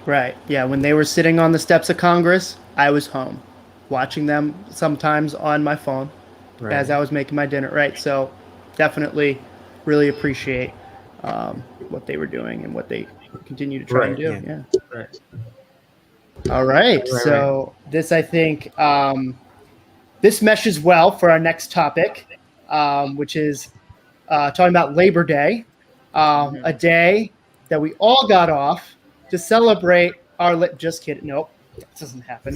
Right. Yeah. When they were sitting on the steps of Congress, I was home watching them sometimes on my phone as I was making my dinner. Right. So definitely really appreciate what they were doing and what they continue to try and do. Yeah. Right. All right. So this, I think, this meshes well for our next topic, which is talking about Labor Day, a day that we all got off to celebrate our. Just kidding. Nope, that doesn't happen.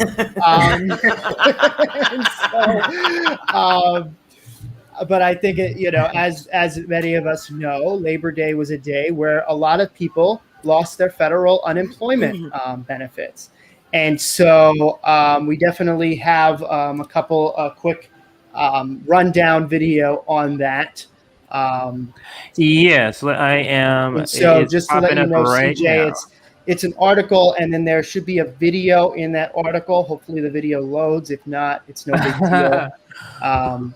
But I think as many of us know, Labor Day was a day where a lot of people lost their federal unemployment benefits. And so we definitely have a couple quick rundown video on that. Yes, I am. And so It's just to let you popping know, up right CJ, now. it's an article, and then there should be a video in that article. Hopefully the video loads. If not, it's no big deal.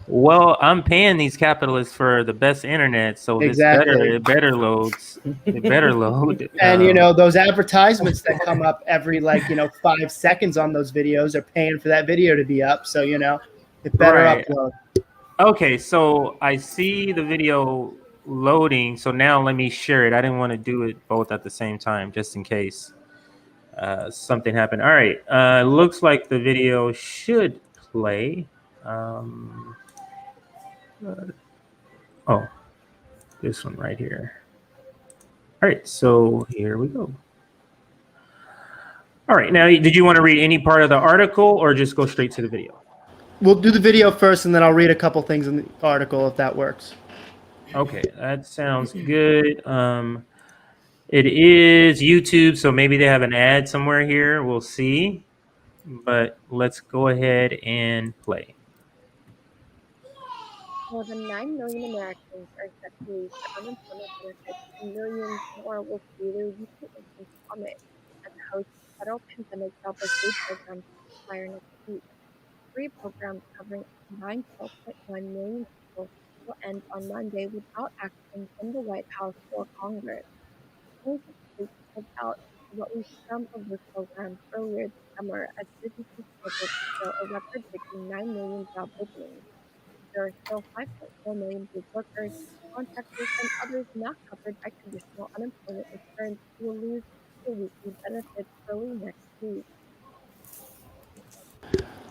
Well, I'm paying these capitalists for the best internet, so Exactly. it better loads. It better load. And those advertisements that come up every 5 seconds on those videos are paying for that video to be up. So it better upload. Okay, so I see the video loading. So now let me share it. I didn't want to do it both at the same time, just in case something happened. All right, looks like the video should play. Oh, this one right here. All right, so here we go. All right, now, did you want to read any part of the article or just go straight to the video? We'll do the video first, and then I'll read a couple things in the article if that works. Okay, that sounds good. It is YouTube, so maybe they have an ad somewhere here. We'll see. But let's go ahead and play. More than 9 million Americans are set to lose their unemployment benefits, and millions more will see their weekly incomes plummet as the host of federal pandemic jobless aid programs expire next week. 3 programs covering a combined 12.1 million people will end on Monday without action from the White House or Congress. 26 states pulled out of at least some of those programs earlier this summer as businesses struggled to fill a record-breaking 9 million job openings. There are still 5.4 million gig workers, contractors, and others not covered by traditional unemployment insurance who will lose their weekly benefits early next week.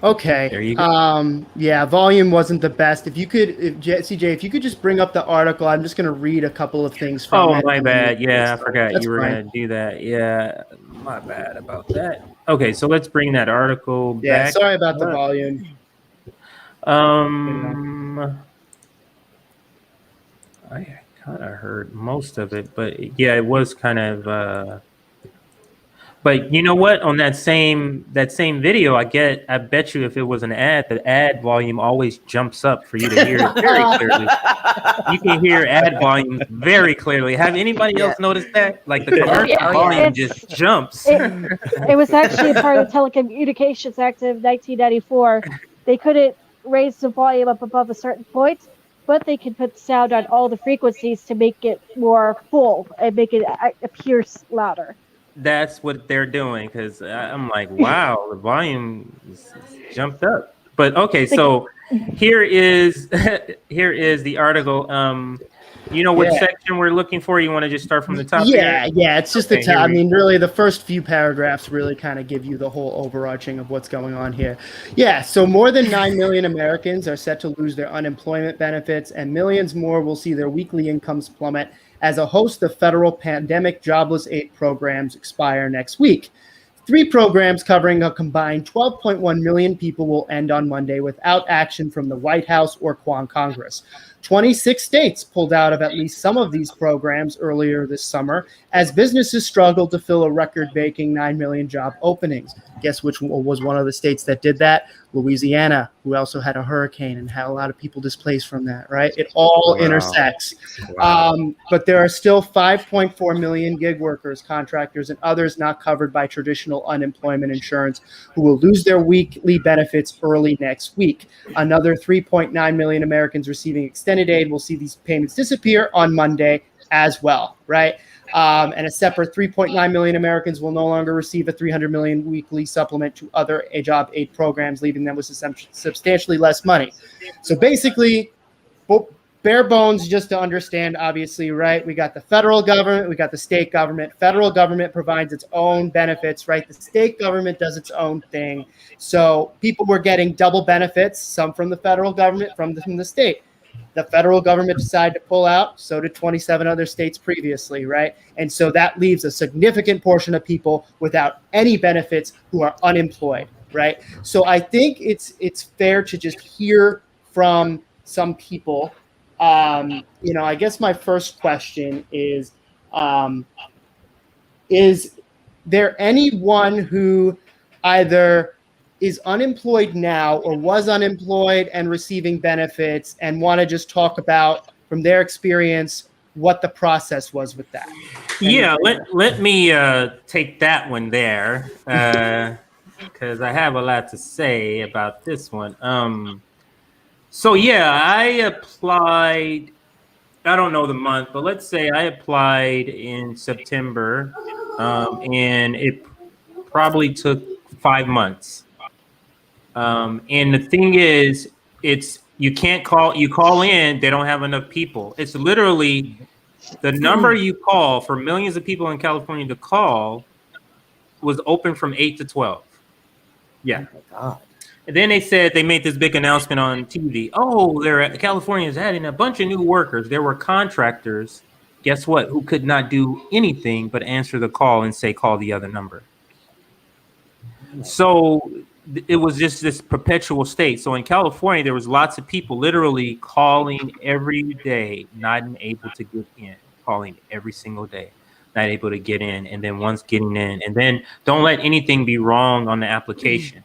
Okay. There you go. Yeah, volume wasn't the best. If you could, CJ, if you could just bring up the article, I'm just going to read a couple of things from Oh, it. my bad. Yeah, I forgot That's you were fine. gonna do that. Yeah, my bad about that. Okay, so let's bring that article Yeah, back sorry about the up. volume. I kind of heard most of it, but yeah, it was kind of. But you know what? On that same video, I bet you if it was an ad, the ad volume always jumps up for you to hear it very clearly. You can hear ad volume very clearly. Have anybody else noticed that? Like the commercial volume just jumps. It was actually a part of the Telecommunications Act of 1994. They couldn't raise the volume up above a certain point, but they could put sound on all the frequencies to make it more full and make it appear louder. That's what they're doing because I'm like, wow, the volume is jumped up. But okay, so here is the article. You know what section we're looking for? You want to just start from the top here? Yeah, it's just Okay, the top. I here we mean, really, the first few paragraphs really kind of give you the whole overarching of what's going on here. Yeah, so more than 9 million Americans are set to lose their unemployment benefits, and millions more will see their weekly incomes plummet as a host of federal pandemic jobless aid programs expire next week. 3 programs covering a combined 12.1 million people will end on Monday without action from the White House or Congress. 26 states pulled out of at least some of these programs earlier this summer as businesses struggled to fill a record-breaking 9 million job openings. Guess which was one of the states that did that? Louisiana, who also had a hurricane and had a lot of people displaced from that, right? It all intersects. But there are still 5.4 million gig workers, contractors, and others not covered by traditional unemployment insurance who will lose their weekly benefits early next week. Another 3.9 million Americans receiving extended aid will see these payments disappear on Monday as well, right? And a separate 3.9 million Americans will no longer receive a 300 million weekly supplement to other job aid programs, leaving them with substantially less money. So basically, bare bones, just to understand, obviously, right? We got the federal government, we got the state government. Federal government provides its own benefits, right? The state government does its own thing. So people were getting double benefits, some from the federal government, from the state. The federal government decided to pull out, so did 27 other states previously, right? And so that leaves a significant portion of people without any benefits who are unemployed, right? So I think it's fair to just hear from some people. I guess my first question is there anyone who either is unemployed now or was unemployed and receiving benefits and want to just talk about from their experience what the process was with that? Yeah, let me take that one there because I have a lot to say about this one. So yeah, I applied. I don't know the month, but let's say I applied in September, and it probably took 5 months. And the thing is, you call in, they don't have enough people. It's literally the number you call for millions of people in California to call was open from 8 to 12. Yeah. Oh my God. And then they said they made this big announcement on TV. Oh, California is adding a bunch of new workers. There were contractors, guess what, who could not do anything but answer the call and say, call the other number. So it was just this perpetual state. So in California, there was lots of people literally calling every day, not able to get in, calling every single day, not able to get in. And then once getting in, and then don't let anything be wrong on the application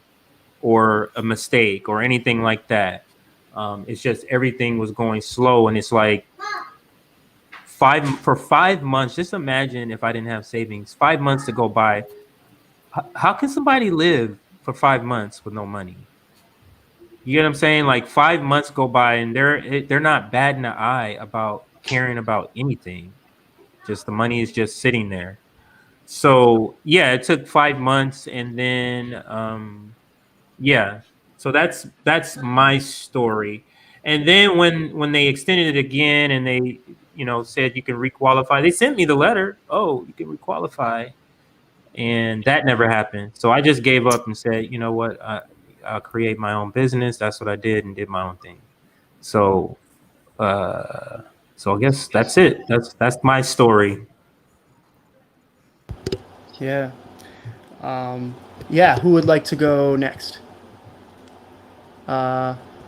or a mistake or anything like that. It's just everything was going slow. And it's like 5 months, just imagine if I didn't have savings, 5 months to go by. How can somebody live for 5 months with no money? You get what I'm saying? Like 5 months go by and they're not batting an eye about caring about anything. Just the money is just sitting there. So yeah, it took 5 months, and then yeah. So that's my story. And then when they extended it again, and they said you can requalify, they sent me the letter. Oh, you can requalify, and that never happened. So I just gave up and said, you know what, I'll create my own business. That's what I did, and did my own thing. So so I guess that's it. That's my story. Yeah. Yeah. Who would like to go next?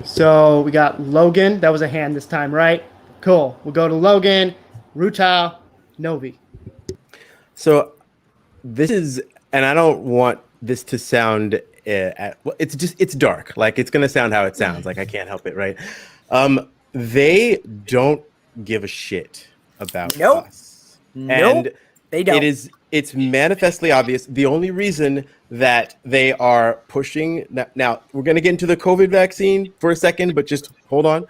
So we got Logan. That was a hand this time, right? Cool. We'll go to Logan, Rutal, Novi. So this is, and I don't want this to sound, it's dark. Like, it's going to sound how it sounds. Like, I can't help it, right? They don't give a shit about us. And they don't. It's manifestly obvious. The only reason that they are pushing now, we're going to get into the COVID vaccine for a second, but just hold on.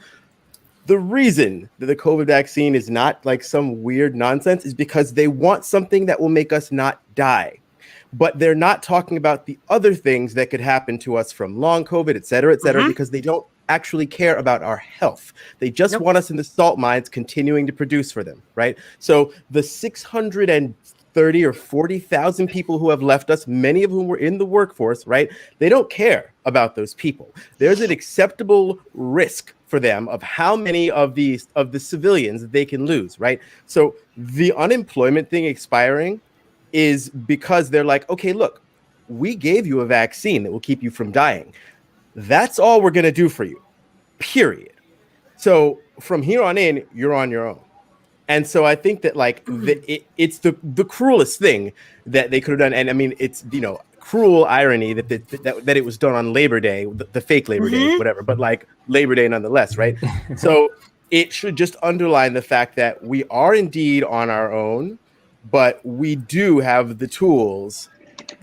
The reason that the COVID vaccine is not like some weird nonsense is because they want something that will make us not die. But they're not talking about the other things that could happen to us from long COVID, et cetera, because they don't actually care about our health. They just want us in the salt mines continuing to produce for them, right? So the 630 or 40,000 people who have left us, many of whom were in the workforce, right? They don't care about those people. There's an acceptable risk for them of how many of the civilians they can lose, right? So the unemployment thing expiring is because they're like, okay, look, we gave you a vaccine that will keep you from dying. That's all we're going to do for you, period. So from here on in, you're on your own. And so I think that like it's the cruelest thing that they could have done. And I mean, it's, cruel irony that it was done on Labor Day, the fake Labor Day, whatever, but like Labor Day nonetheless, right? So it should just underline the fact that we are indeed on our own, but we do have the tools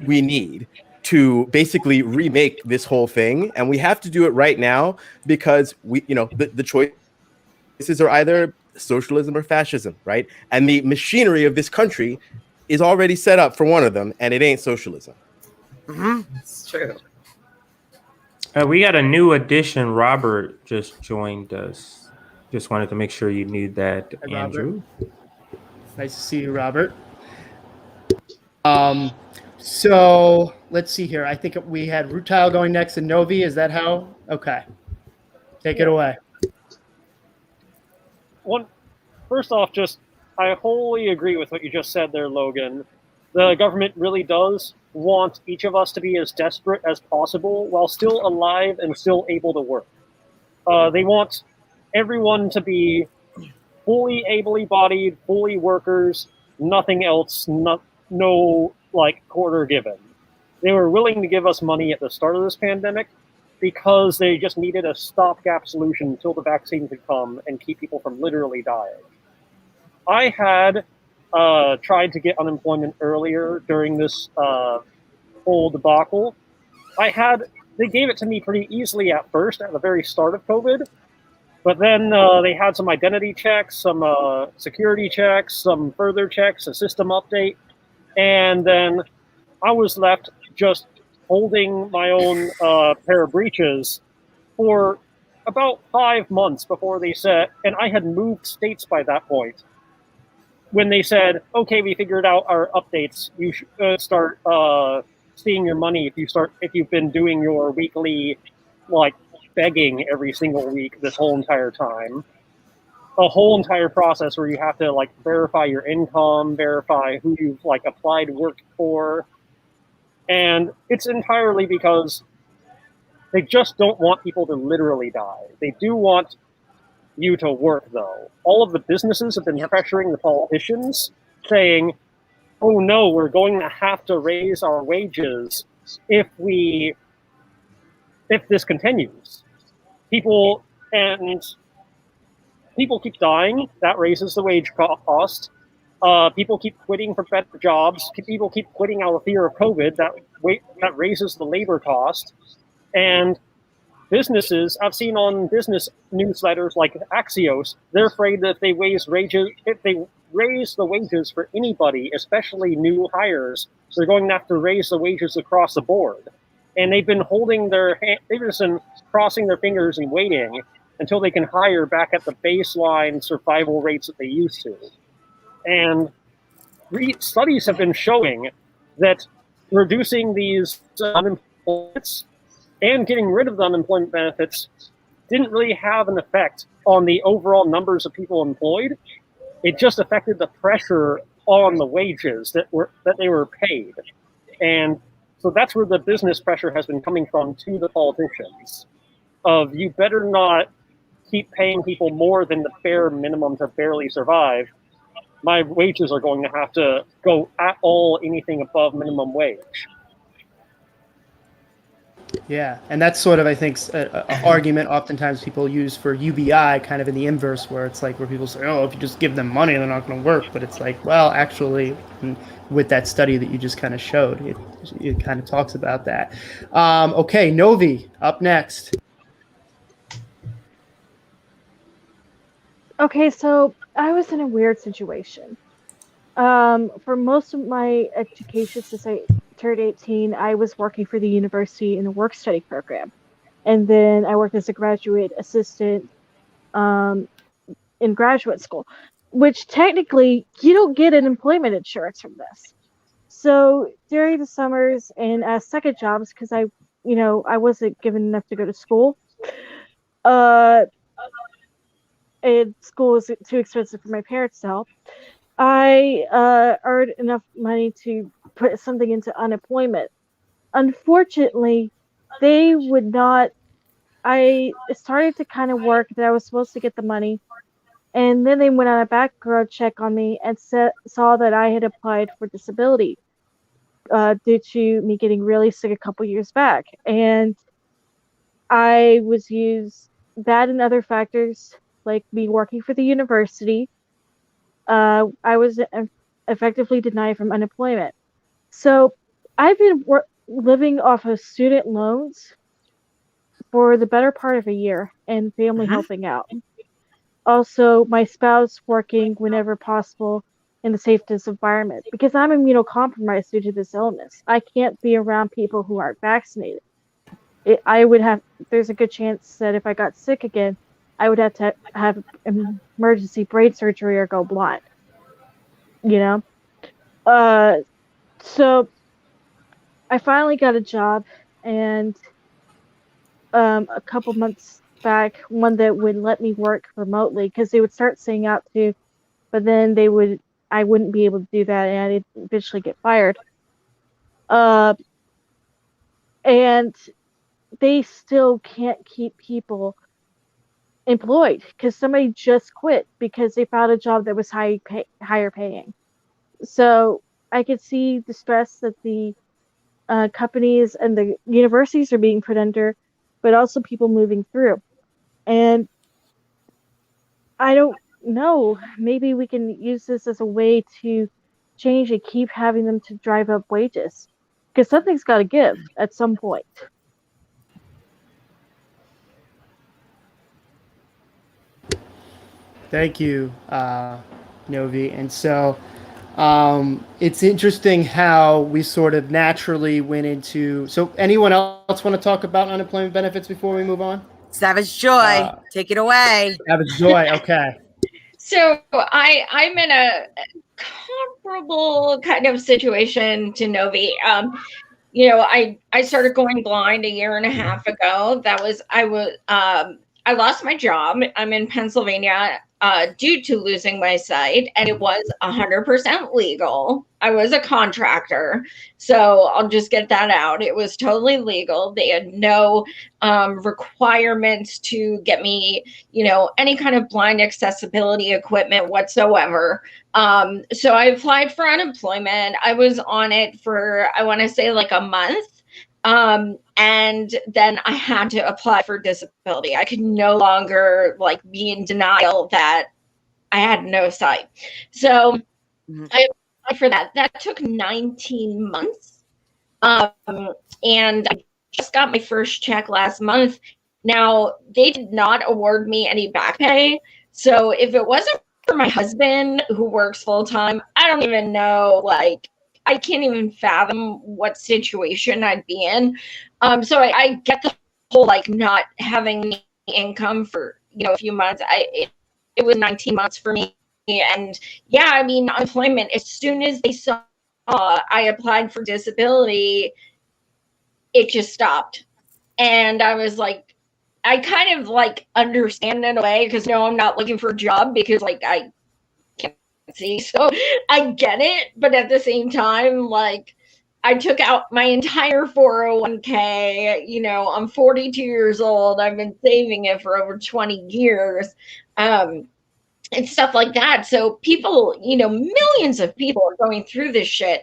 we need to basically remake this whole thing. And we have to do it right now because the choices are either socialism or fascism, right? And the machinery of this country is already set up for one of them, and it ain't socialism. It's true. We got a new addition. Robert just joined us. Just wanted to make sure you knew that, Hi, Andrew. Nice to see you, Robert. So let's see here. I think we had Rutal going next and Novi. Is that how? Okay. Take it away. First off, I wholly agree with what you just said there, Logan. The government really does want each of us to be as desperate as possible while still alive and still able to work. They want everyone to be fully ably-bodied, fully workers, nothing else, no quarter given. They were willing to give us money at the start of this pandemic because they just needed a stopgap solution until the vaccine could come and keep people from literally dying. I had tried to get unemployment earlier during this whole debacle. They gave it to me pretty easily at first, at the very start of COVID, but then they had some identity checks, some security checks, some further checks, a system update, and then I was left just holding my own pair of breeches for about 5 months before they said, and I had moved states by that point, when they said, okay, we figured out our updates, you should start seeing your money if you've been doing your weekly begging every single week this whole entire time. A whole entire process where you have to verify your income, verify who you've applied work for. And it's entirely because they just don't want people to literally die. They do want you to work, though. All of the businesses have been pressuring the politicians, saying, oh no, we're going to have to raise our wages if this continues. People keep dying, that raises the wage cost. People keep quitting for better jobs. People keep quitting out of fear of COVID, that raises the labor cost. And businesses, I've seen on business newsletters like Axios, they're afraid that if they raise the wages for anybody, especially new hires. They're going to have to raise the wages across the board. And they've been they've just been crossing their fingers and waiting until they can hire back at the baseline survival rates that they used to. And studies have been showing that reducing these unemployments and getting rid of the unemployment benefits didn't really have an effect on the overall numbers of people employed. It just affected the pressure on the wages that they were paid. And so that's where the business pressure has been coming from to the politicians of, you better not keep paying people more than the bare minimum to barely survive. My wages are going to have to go at all anything above minimum wage. Yeah, and that's sort of, I think, an argument oftentimes people use for UBI, kind of in the inverse, where it's like, where people say, oh, if you just give them money, they're not going to work. But it's like, well, actually, with that study that you just kind of showed, it kind of talks about that. Okay, Novi, up next. Okay, so I was in a weird situation. For most of my education since I turned 18, I was working for the university in a work-study program. And then I worked as a graduate assistant in graduate school, which technically you don't get an employment insurance from this. So during the summers and as second jobs, because I wasn't given enough to go to school, and school was too expensive for my parents to help, I earned enough money to put something into unemployment. Unfortunately, they would not. I started to kind of work that I was supposed to get the money, and then they went on a background check on me and saw that I had applied for disability due to me getting really sick a couple years back. And I was used that and other factors, like me working for the university. I was effectively denied from unemployment. So I've been living off of student loans for the better part of a year and family helping out. Also, my spouse working whenever possible in the safest environment because I'm immunocompromised due to this illness. I can't be around people who aren't vaccinated. There's a good chance that if I got sick again, I would have to have emergency brain surgery or go blind. So I finally got a job, and a couple months back, one that would let me work remotely because they would start saying out to, but then I wouldn't be able to do that, and I'd eventually get fired. And they still can't keep people employed because somebody just quit because they found a job that was higher paying. So I could see the stress that the companies and the universities are being put under, but also people moving through. And I don't know, maybe we can use this as a way to change and keep having them to drive up wages because something's got to give at some point. Thank you, Novi. And so it's interesting how we sort of naturally went into. So anyone else want to talk about unemployment benefits before we move on? Savage Joy, take it away. Savage Joy, okay. So I'm in a comparable kind of situation to Novi. I started going blind a year and a half ago. I lost my job. I'm in Pennsylvania due to losing my sight, and it was 100% legal. I was a contractor, so I'll just get that out. It was totally legal. They had no requirements to get me, any kind of blind accessibility equipment whatsoever. So I applied for unemployment. I was on it for, I want to say, like a month. And then I had to apply for disability. I could no longer be in denial that I had no sight. So I applied for that. That took 19 months. And I just got my first check last month. Now, they did not award me any back pay. So if it wasn't for my husband who works full time, I don't even know, like, I can't even fathom what situation I'd be in. So I get the whole, like, not having any income for, a few months. It was 19 months for me. And yeah, I mean, unemployment, as soon as they saw I applied for disability, it just stopped. And I was like, I kind of like understand in a way, because no, I'm not looking for a job because like I can't see. So I get it. But at the same time, like, I took out my entire 401k. I'm 42 years old. I've been saving it for over 20 years. And stuff like that. So people, millions of people are going through this shit.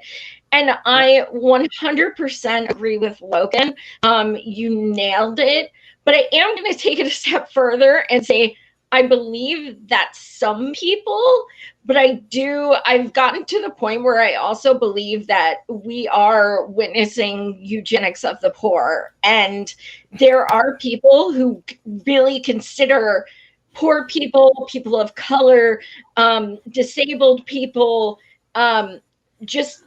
And I 100% agree with Logan. You nailed it. But I am going to take it a step further and say, I believe that some people, but I've gotten to the point where I also believe that we are witnessing eugenics of the poor. And there are people who really consider poor people, people of color, disabled people, just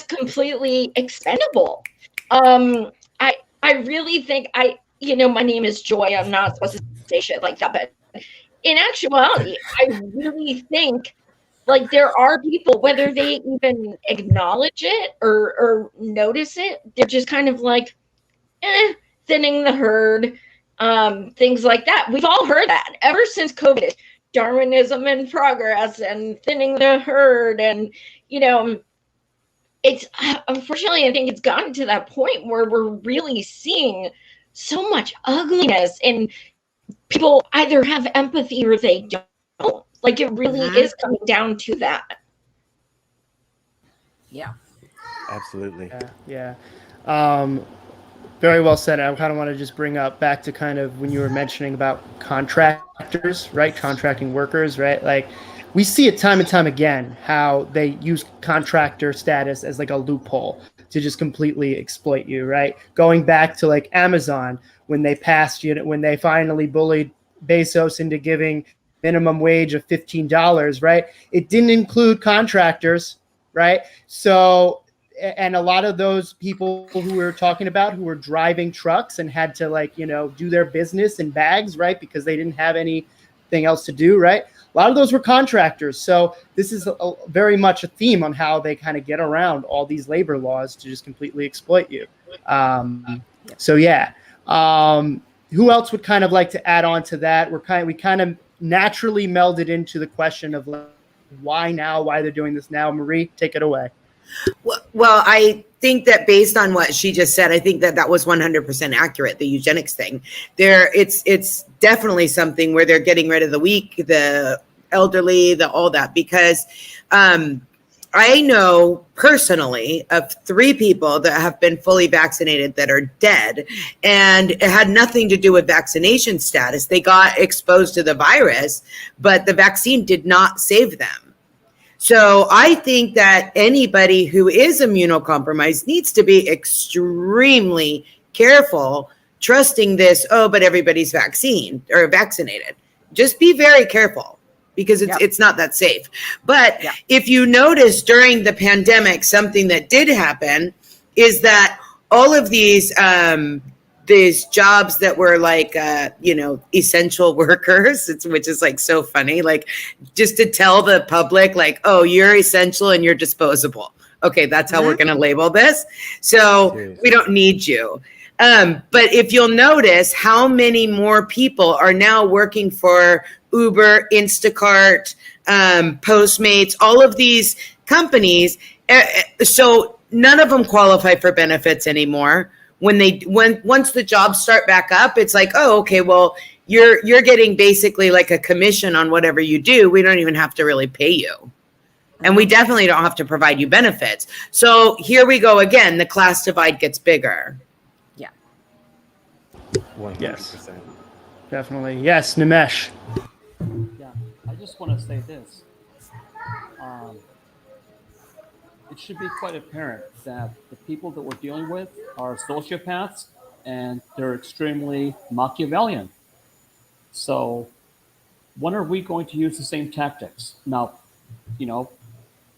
completely expendable. I really think my name is Joy. I'm not supposed to say shit like that, but in actuality, I really think like there are people, whether they even acknowledge it or notice it, they're just kind of like, thinning the herd, things like that. We've all heard that ever since COVID. Darwinism and progress and thinning the herd, and it's unfortunately, I think it's gotten to that point where we're really seeing so much ugliness, and people either have empathy or they don't. Like, it really is coming down to that. Yeah. Absolutely. Yeah. Very well said. I kind of want to just bring up back to kind of when you were mentioning about contractors, right? Contracting workers, right? Like, we see it time and time again how they use contractor status as like a loophole to just completely exploit you, right? Going back to like Amazon, when they when they finally bullied Bezos into giving minimum wage of $15, right? It didn't include contractors, right? So, and a lot of those people who we're talking about who were driving trucks and had to do their business in bags, right? Because they didn't have anything else to do, right? A lot of those were contractors. So this is very much a theme on how they kind of get around all these labor laws to just completely exploit you. So yeah. Who else would kind of like to add on to that? We kind of naturally melded into the question of like, why now? Why they're doing this now? Marie, take it away. Well, I think that based on what she just said, I think that was 100% accurate. The eugenics thing, it's definitely something where they're getting rid of the weak, the elderly, all that. Because I know personally of 3 people that have been fully vaccinated that are dead, and it had nothing to do with vaccination status. They got exposed to the virus, but the vaccine did not save them. So I think that anybody who is immunocompromised needs to be extremely careful trusting this, but everybody's vaccinated. Just be very careful, because it's not that safe. But if you notice during the pandemic, something that did happen is that all of these jobs that were like, essential workers, which is like so funny, like just to tell the public like, oh, you're essential and you're disposable. Okay, that's how we're going to label this. So we don't need you. But if you'll notice how many more people are now working for Uber, Instacart, Postmates, all of these companies. So none of them qualify for benefits anymore. Once the jobs start back up, it's like, oh, okay, well, you're getting basically like a commission on whatever you do. We don't even have to really pay you. And we definitely don't have to provide you benefits. So here we go again. The class divide gets bigger. Yeah. 100%. Yes. Definitely. Yes, Nimesh. Yeah, I just want to say this. It should be quite apparent that the people that we're dealing with are sociopaths, and they're extremely Machiavellian. So when are we going to use the same tactics? Now,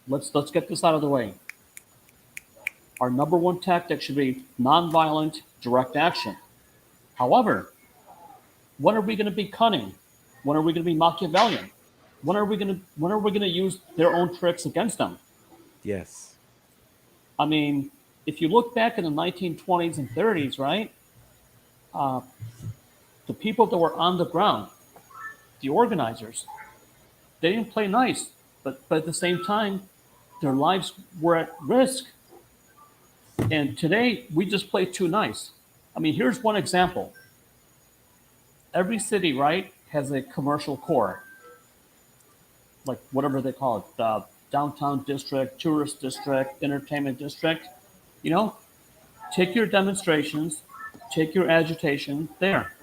let's get this out of the way. Our number one tactic should be nonviolent direct action. However, when are we going to be cunning? When are we going to be Machiavellian? When are we going to use their own tricks against them? Yes. I mean, if you look back in the 1920s and 30s, right? The people that were on the ground, the organizers, they didn't play nice, but at the same time, their lives were at risk. And today, we just play too nice. I mean, here's one example. Every city, right, has a commercial core, like whatever they call it, the downtown district, tourist district, entertainment district. Take your demonstrations, take your agitation there.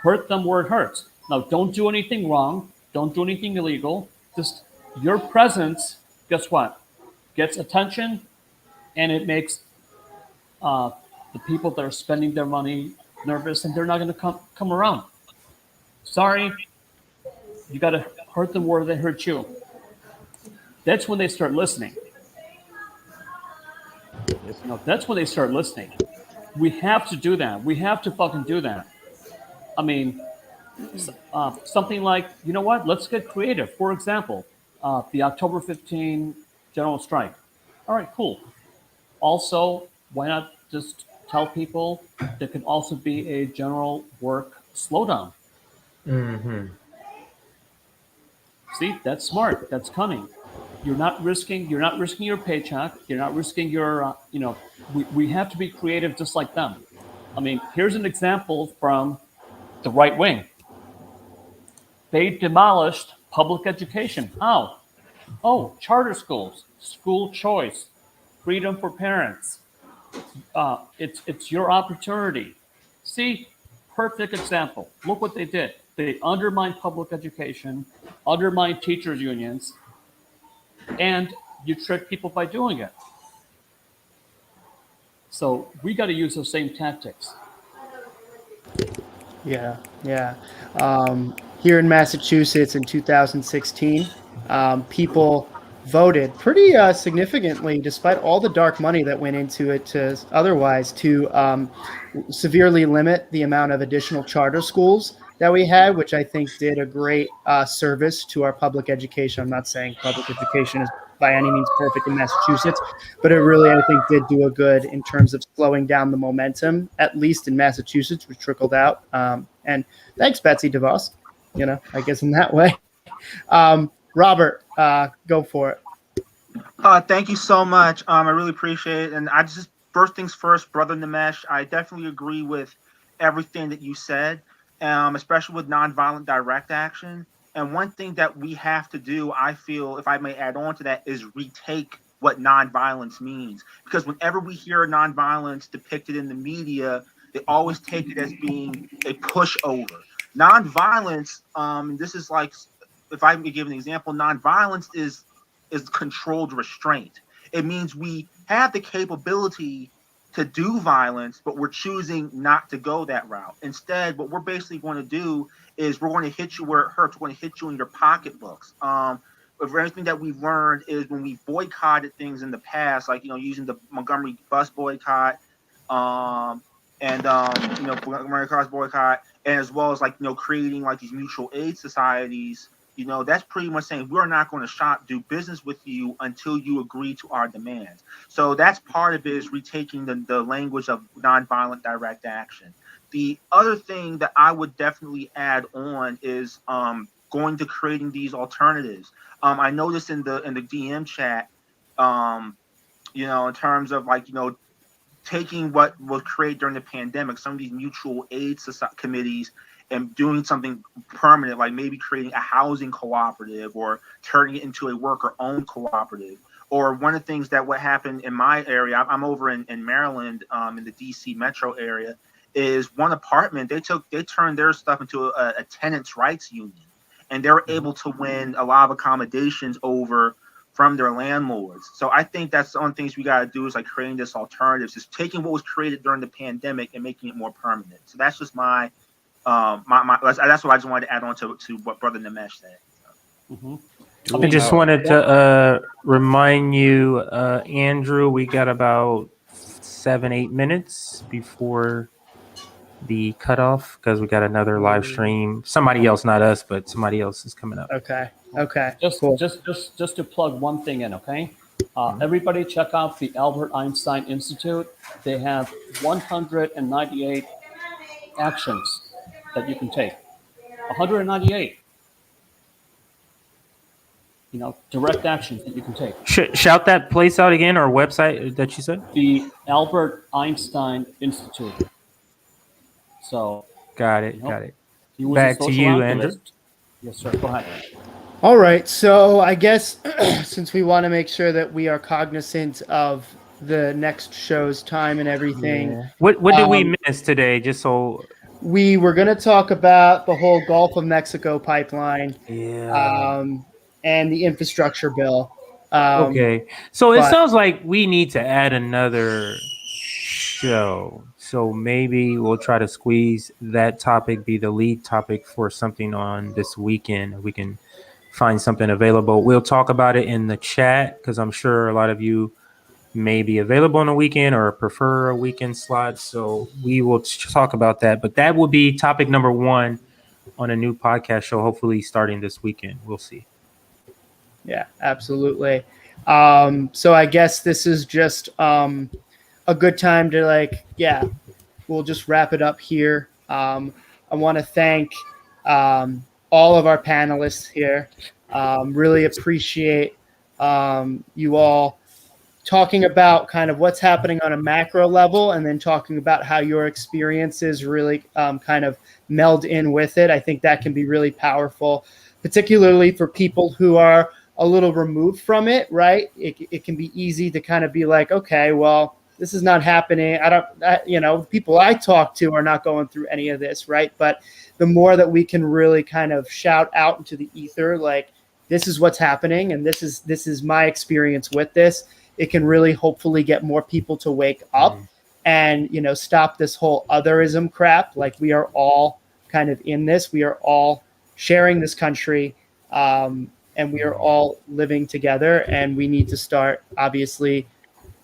Hurt them where it hurts. Now, don't do anything wrong. Don't do anything illegal. Just your presence, guess what? Gets attention, and it makes the people that are spending their money nervous, and they're not going to come around. Sorry, you got to hurt them where they hurt you. That's when they start listening. That's when they start listening. We have to do that. We have to fucking do that. I mean, something like, you know what? Let's get creative. For example, the October 15 general strike. All right, cool. Also, why not just tell people there can also be a general work slowdown? Mm-hmm. See, that's smart. That's cunning. You're not risking your paycheck. You're not risking your. We have to be creative, just like them. I mean, here's an example from the right wing. They demolished public education. How? Oh, charter schools, school choice, freedom for parents. It's your opportunity. See, perfect example. Look what they did. They undermined public education, undermined teachers' unions, and you trick people by doing it. So we got to use those same tactics. Yeah, yeah. Here in Massachusetts in 2016, people voted pretty significantly, despite all the dark money that went into it to severely limit the amount of additional charter schools that we had, which I think did a great service to our public education. I'm not saying public education is by any means perfect in Massachusetts, but it really, I think, did do a good in terms of slowing down the momentum, at least in Massachusetts, which trickled out. And thanks, Betsy DeVos, I guess in that way. Robert, go for it. Thank you so much. I really appreciate it. And I just, first things first, Brother Nimesh, I definitely agree with everything that you said, especially with nonviolent direct action. And one thing that we have to do, I feel, if I may add on to that, is retake what nonviolence means. Because whenever we hear nonviolence depicted in the media, they always take it as being a pushover. Nonviolence, this is like, if I may give an example, nonviolence is controlled restraint. It means we have the capability to do violence, but we're choosing not to go that route. Instead, what we're basically going to do is we're going to hit you where it hurts. We're going to hit you in your pocketbooks. Everything that we've learned is when we boycotted things in the past, like, using the Montgomery bus boycott, Montgomery cars boycott, and as well as creating these mutual aid societies. That's pretty much saying we're not going to do business with you until you agree to our demands. So that's part of it, is retaking the language of nonviolent direct action. The other thing that I would definitely add on is going to creating these alternatives. I noticed in the DM chat, in terms of taking what was created during the pandemic, some of these mutual aid committees, and doing something permanent, like maybe creating a housing cooperative or turning it into a worker-owned cooperative. Or one of the things that what happened in my area, I'm over in Maryland, in the DC metro area, is one apartment, they turned their stuff into a tenants' rights union. And they were able to win a lot of accommodations over from their landlords. So I think that's the only things we got to do, is creating this alternatives, is taking what was created during the pandemic and making it more permanent. So that's just my That's what I just wanted to add on to what Brother Nimesh said. Mm-hmm. I just wanted to remind you, Andrew, we got about 7-8 minutes before the cutoff because we got another live stream. Somebody else, not us, but somebody else is coming up. Okay. Okay. Just Cool. just to plug one thing in, okay? Everybody check out the Albert Einstein Institute. They have 198 actions that you can take. 198. Direct actions that you can take. Shout that place out again, or website that you said? The Albert Einstein Institute. So. Got it. Got it. He was Back a to social you, activist. Andrew. Yes, sir. Go ahead. All right. So I guess since we want to make sure that we are cognizant of the next show's time and everything. Yeah. What did we miss today? Just so we were going to talk about the whole Gulf of Mexico pipeline. Yeah. And the infrastructure bill. Okay. So it sounds like we need to add another show. So maybe we'll try to squeeze that topic, be the lead topic for something on this weekend. We can find something available. We'll talk about it in the chat because I'm sure a lot of you may be available on a weekend or prefer a weekend slot. So we will talk about that. But that will be topic number 1 on a new podcast show, hopefully starting this weekend. We'll see. Yeah, absolutely. So I guess this is just a good time to we'll just wrap it up here. I want to thank all of our panelists here. Really appreciate you all talking about kind of what's happening on a macro level and then talking about how your experiences really kind of meld in with it. I think that can be really powerful, particularly for people who are a little removed from it, right? It can be easy to kind of be like, okay, well, this is not happening. People I talk to are not going through any of this, right? But the more that we can really kind of shout out into the ether, like, this is what's happening and this is my experience with this, it can really hopefully get more people to wake up and, stop this whole otherism crap. Like, we are all kind of in this. We are all sharing this country. And we are all living together, and we need to start obviously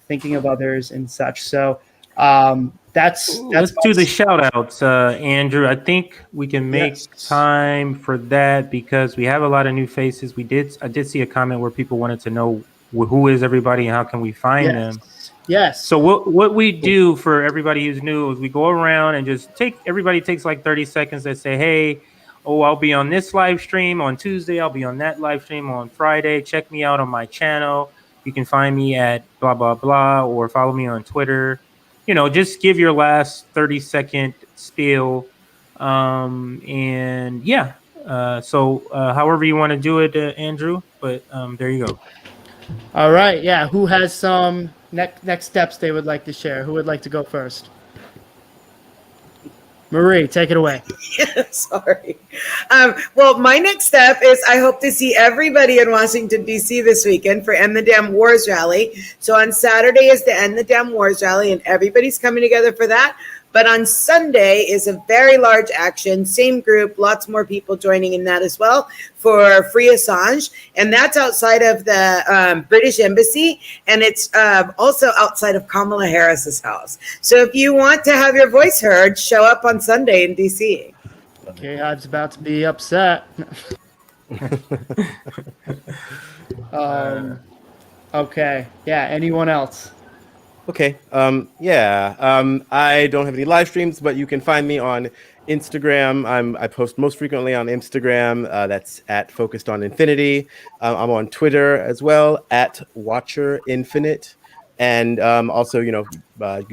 thinking of others and such. So let's do the shout outs, Andrew. I think we can make time for that because we have a lot of new faces. I did see a comment where people wanted to know who is everybody and how can we find them. Yes. So what we do for everybody who's new is we go around and just everybody takes like 30 seconds to say, hey, I'll be on this live stream on Tuesday. I'll be on that live stream on Friday. Check me out on my channel. You can find me at blah, blah, blah, or follow me on Twitter. Just give your last 30-second spiel. So however you want to do it, Andrew, but there you go. All right. Yeah. Who has some next steps they would like to share? Who would like to go first? Marie, take it away. Sorry. Well, my next step is I hope to see everybody in Washington, D.C. this weekend for End the Damn Wars rally. So on Saturday is the End the Damn Wars rally, and everybody's coming together for that. But on Sunday is a very large action, same group, lots more people joining in that as well, for Free Assange. And that's outside of the British Embassy, and it's also outside of Kamala Harris's house. So if you want to have your voice heard, show up on Sunday in D.C. Okay, I'm about to be upset. Okay. Yeah, anyone else? Okay. I don't have any live streams, but you can find me on Instagram. I post most frequently on Instagram. That's at Focused on Infinity. I'm on Twitter as well at Watcher Infinite. And also, you can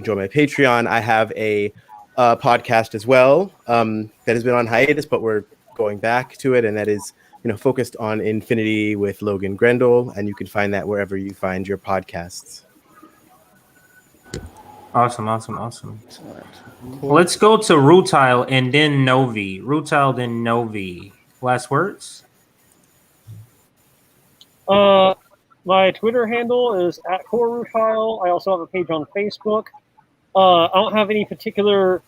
join my Patreon. I have a podcast as well that has been on hiatus, but we're going back to it. And that is, Focused on Infinity with Logan Grendel. And you can find that wherever you find your podcasts. Awesome. Cool. Let's go to Rutile and then Novi. Rutile, then Novi. Last words? My Twitter handle is @CoreRutile. I also have a page on Facebook. I don't have any particular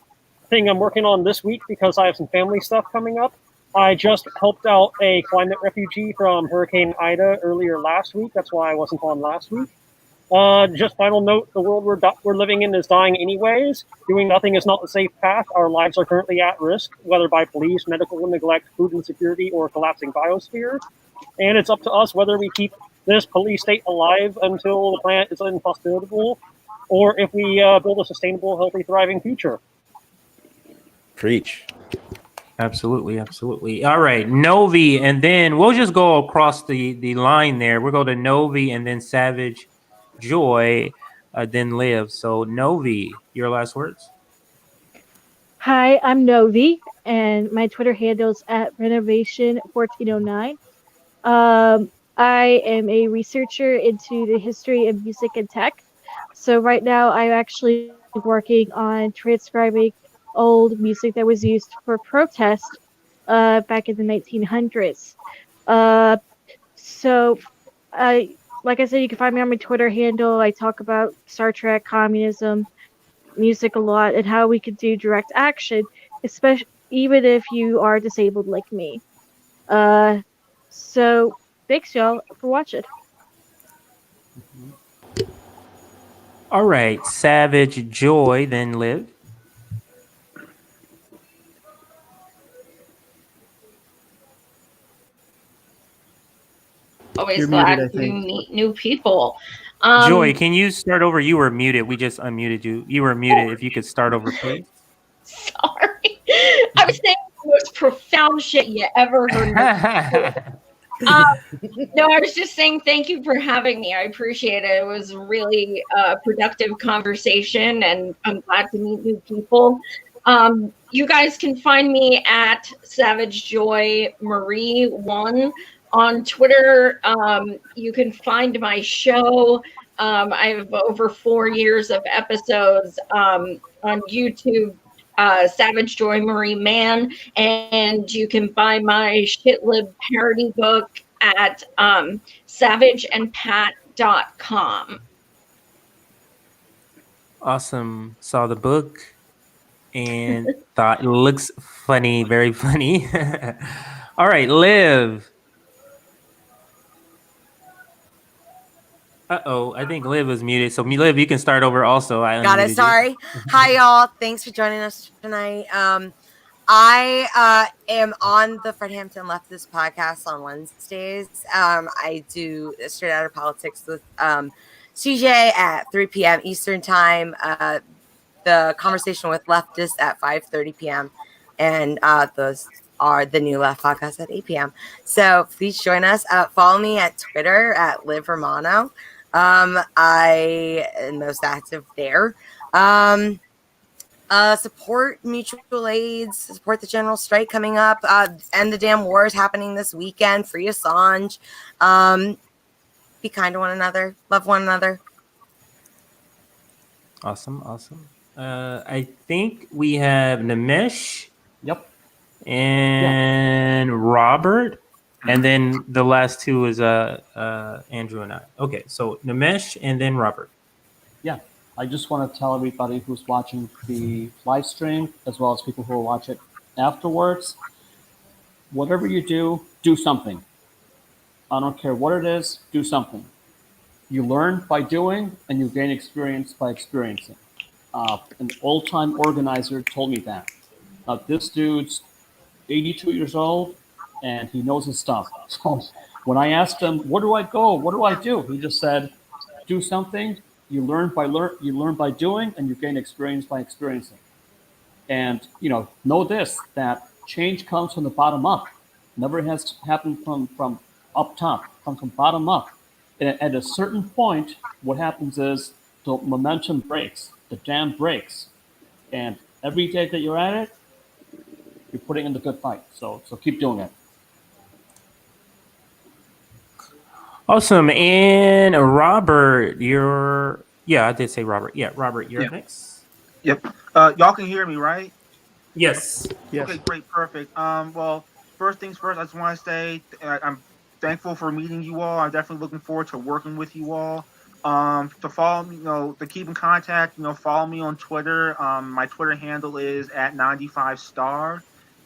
thing I'm working on this week because I have some family stuff coming up. I just helped out a climate refugee from Hurricane Ida earlier last week. That's why I wasn't on last week. Just final note: the world we're living in is dying anyways. Doing nothing is not the safe path. Our lives are currently at risk, whether by police, medical neglect, food insecurity, or collapsing biosphere. And it's up to us whether we keep this police state alive until the planet is inhospitable, or if we build a sustainable, healthy, thriving future. Preach. Absolutely, absolutely. All right, Novi, and then we'll just go across the line there. We'll go to Novi and then Savage Joy, then Live. So Novi, your last words? Hi, I'm Novi, and my Twitter handle is at renovation1409. I am a researcher into the history of music and tech. So right now I'm actually working on transcribing old music that was used for protest back in the 1900s. Uh, so like I said, you can find me on my Twitter handle. I talk about Star Trek, communism, music a lot, and how we could do direct action, especially even if you are disabled like me. So thanks y'all for watching. All right, Savage Joy, then Live. Always You're glad muted, I to think. meet new people. Joy, can you start over? You were muted. We just unmuted you. You were muted. If you could start over, please. Sorry. I was saying the most profound shit you ever heard. No, I was just saying thank you for having me. I appreciate it. It was really a productive conversation, and I'm glad to meet new people. You guys can find me at Savage Joy Marie 1 on Twitter. You can find my show. I have over 4 years of episodes on YouTube. Savage Joy Marie Man, and you can buy my shitlib parody book at savageandpat.com. Awesome. Saw the book and thought it looks funny, very funny. All right, Liv. Uh-oh, I think Liv was muted. So Liv, you can start over also. I Got it. unmuted you. Sorry. Hi, y'all. Thanks for joining us tonight. I am on the Fred Hampton Leftist podcast on Wednesdays. I do Straight Outta Politics with CJ at 3 p.m. Eastern Time. The Conversation with Leftists at 5:30 p.m. And those are the New Left podcast at 8 p.m. So please join us. Follow me at Twitter at Liv Romano. I am most active there. Support mutual aids, support the general strike coming up, end the damn wars happening this weekend, free Assange. Be kind to one another, love one another. Awesome, awesome. I think we have Nimesh. Yep. And Robert. And then the last two is Andrew and I. Okay, so Nimesh and then Robert. Yeah, I just want to tell everybody who's watching the live stream, as well as people who will watch it afterwards, whatever you do something. I don't care what it is, do something. You learn by doing, and you gain experience by experiencing. An old-time organizer told me that. This dude's 82 years old, and he knows his stuff. So when I asked him, where do I go? What do I do? He just said, do something. You learn by doing, and you gain experience by experiencing. And know this, that change comes from the bottom up. Never has happened from up top. It comes from bottom up. And at a certain point, what happens is the momentum breaks, the dam breaks, and every day that you're at it, you're putting in the good fight. So keep doing it. Awesome. And Robert, I did say Robert. Yeah, Robert, you're up next. Yep. Y'all can hear me, right? Yes. Okay, great, perfect. Well, first things first, I just want to say I'm thankful for meeting you all. I'm definitely looking forward to working with you all. To follow me, to keep in contact, follow me on Twitter. My Twitter handle is @95star,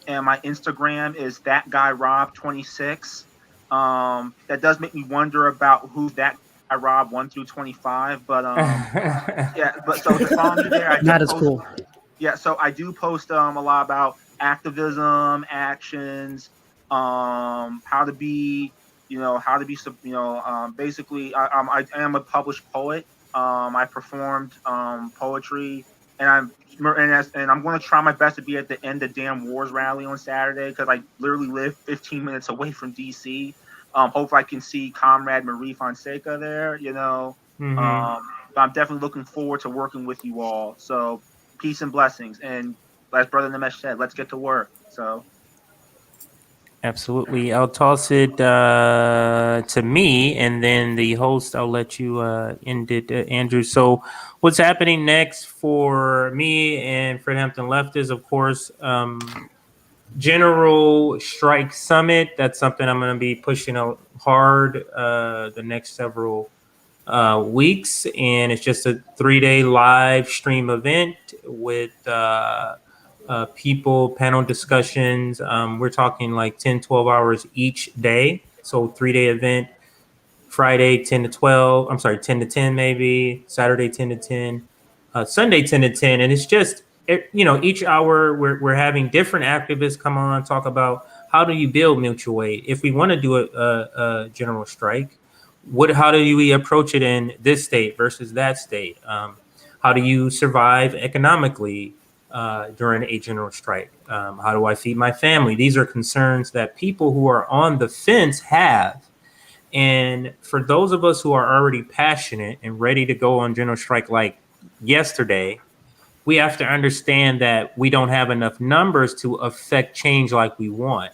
and my Instagram is thatguyrob26. That does make me wonder about who's that guy Rob 1 through 25, but yeah, but so just follow me there. I do Not as post. cool. Yeah, so I do post a lot about activism, actions, how to be, basically I am a published poet. I performed poetry, and I'm going to try my best to be at the End of Damn Wars rally on Saturday because I literally live 15 minutes away from DC. Hopefully I can see Comrade Marie Fonseca there. But I'm definitely looking forward to working with you all. So peace and blessings. And as Brother Namesh said, let's get to work. So Absolutely. I'll toss it to me, and then the host, I'll let you end it, Andrew. So what's happening next for me and Fred Hampton Left is, of course, General Strike Summit. That's something I'm going to be pushing out hard the next several weeks. And it's just a 3-day live stream event with people, panel discussions. We're talking like 10, 12 hours each day. So 3-day event, Friday 10 to 12. I'm sorry, 10 to 10 maybe. Saturday 10 to 10. Sunday 10 to 10. And it's just, each hour we're having different activists come on, talk about how do you build mutual aid. If we want to do a general strike, how do we approach it in this state versus that state? How do you survive economically during a general strike? How do I feed my family? These are concerns that people who are on the fence have. And for those of us who are already passionate and ready to go on general strike like yesterday, we have to understand that we don't have enough numbers to affect change like we want.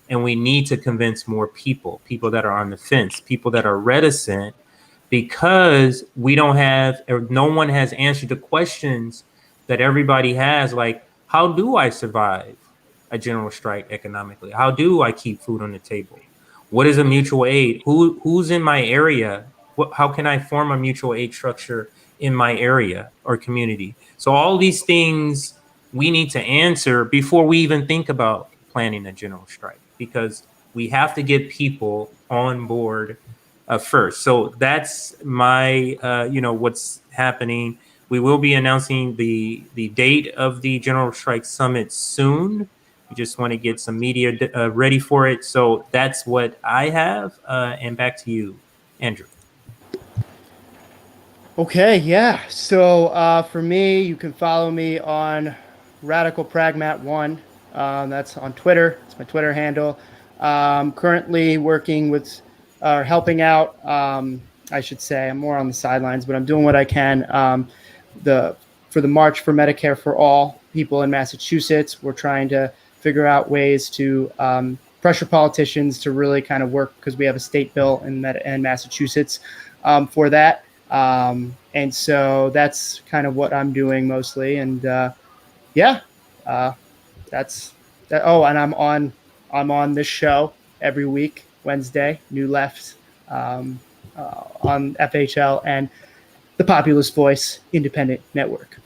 And we need to convince more people that are on the fence, people that are reticent, because we don't have, or no one has answered the questions that everybody has, like, how do I survive a general strike economically? How do I keep food on the table? What is a mutual aid? Who's in my area? How can I form a mutual aid structure in my area or community? So all these things we need to answer before we even think about planning a general strike, because we have to get people on board first. So that's my, what's happening. We will be announcing the date of the General Strike Summit soon. We just want to get some media ready for it. So that's what I have. And back to you, Andrew. Okay, yeah. So for me, you can follow me on Radical Pragmat 1. That's on Twitter. It's my Twitter handle. Currently working with, or helping out, I should say. I'm more on the sidelines, but I'm doing what I can. For the March for Medicare for All people in Massachusetts, we're trying to figure out ways to pressure politicians to really kind of work, because we have a state bill in Massachusetts for that. And so that's kind of what I'm doing mostly. And that's that. Oh, and I'm on this show every week, Wednesday, New Left, on FHL and the Populist Voice Independent Network.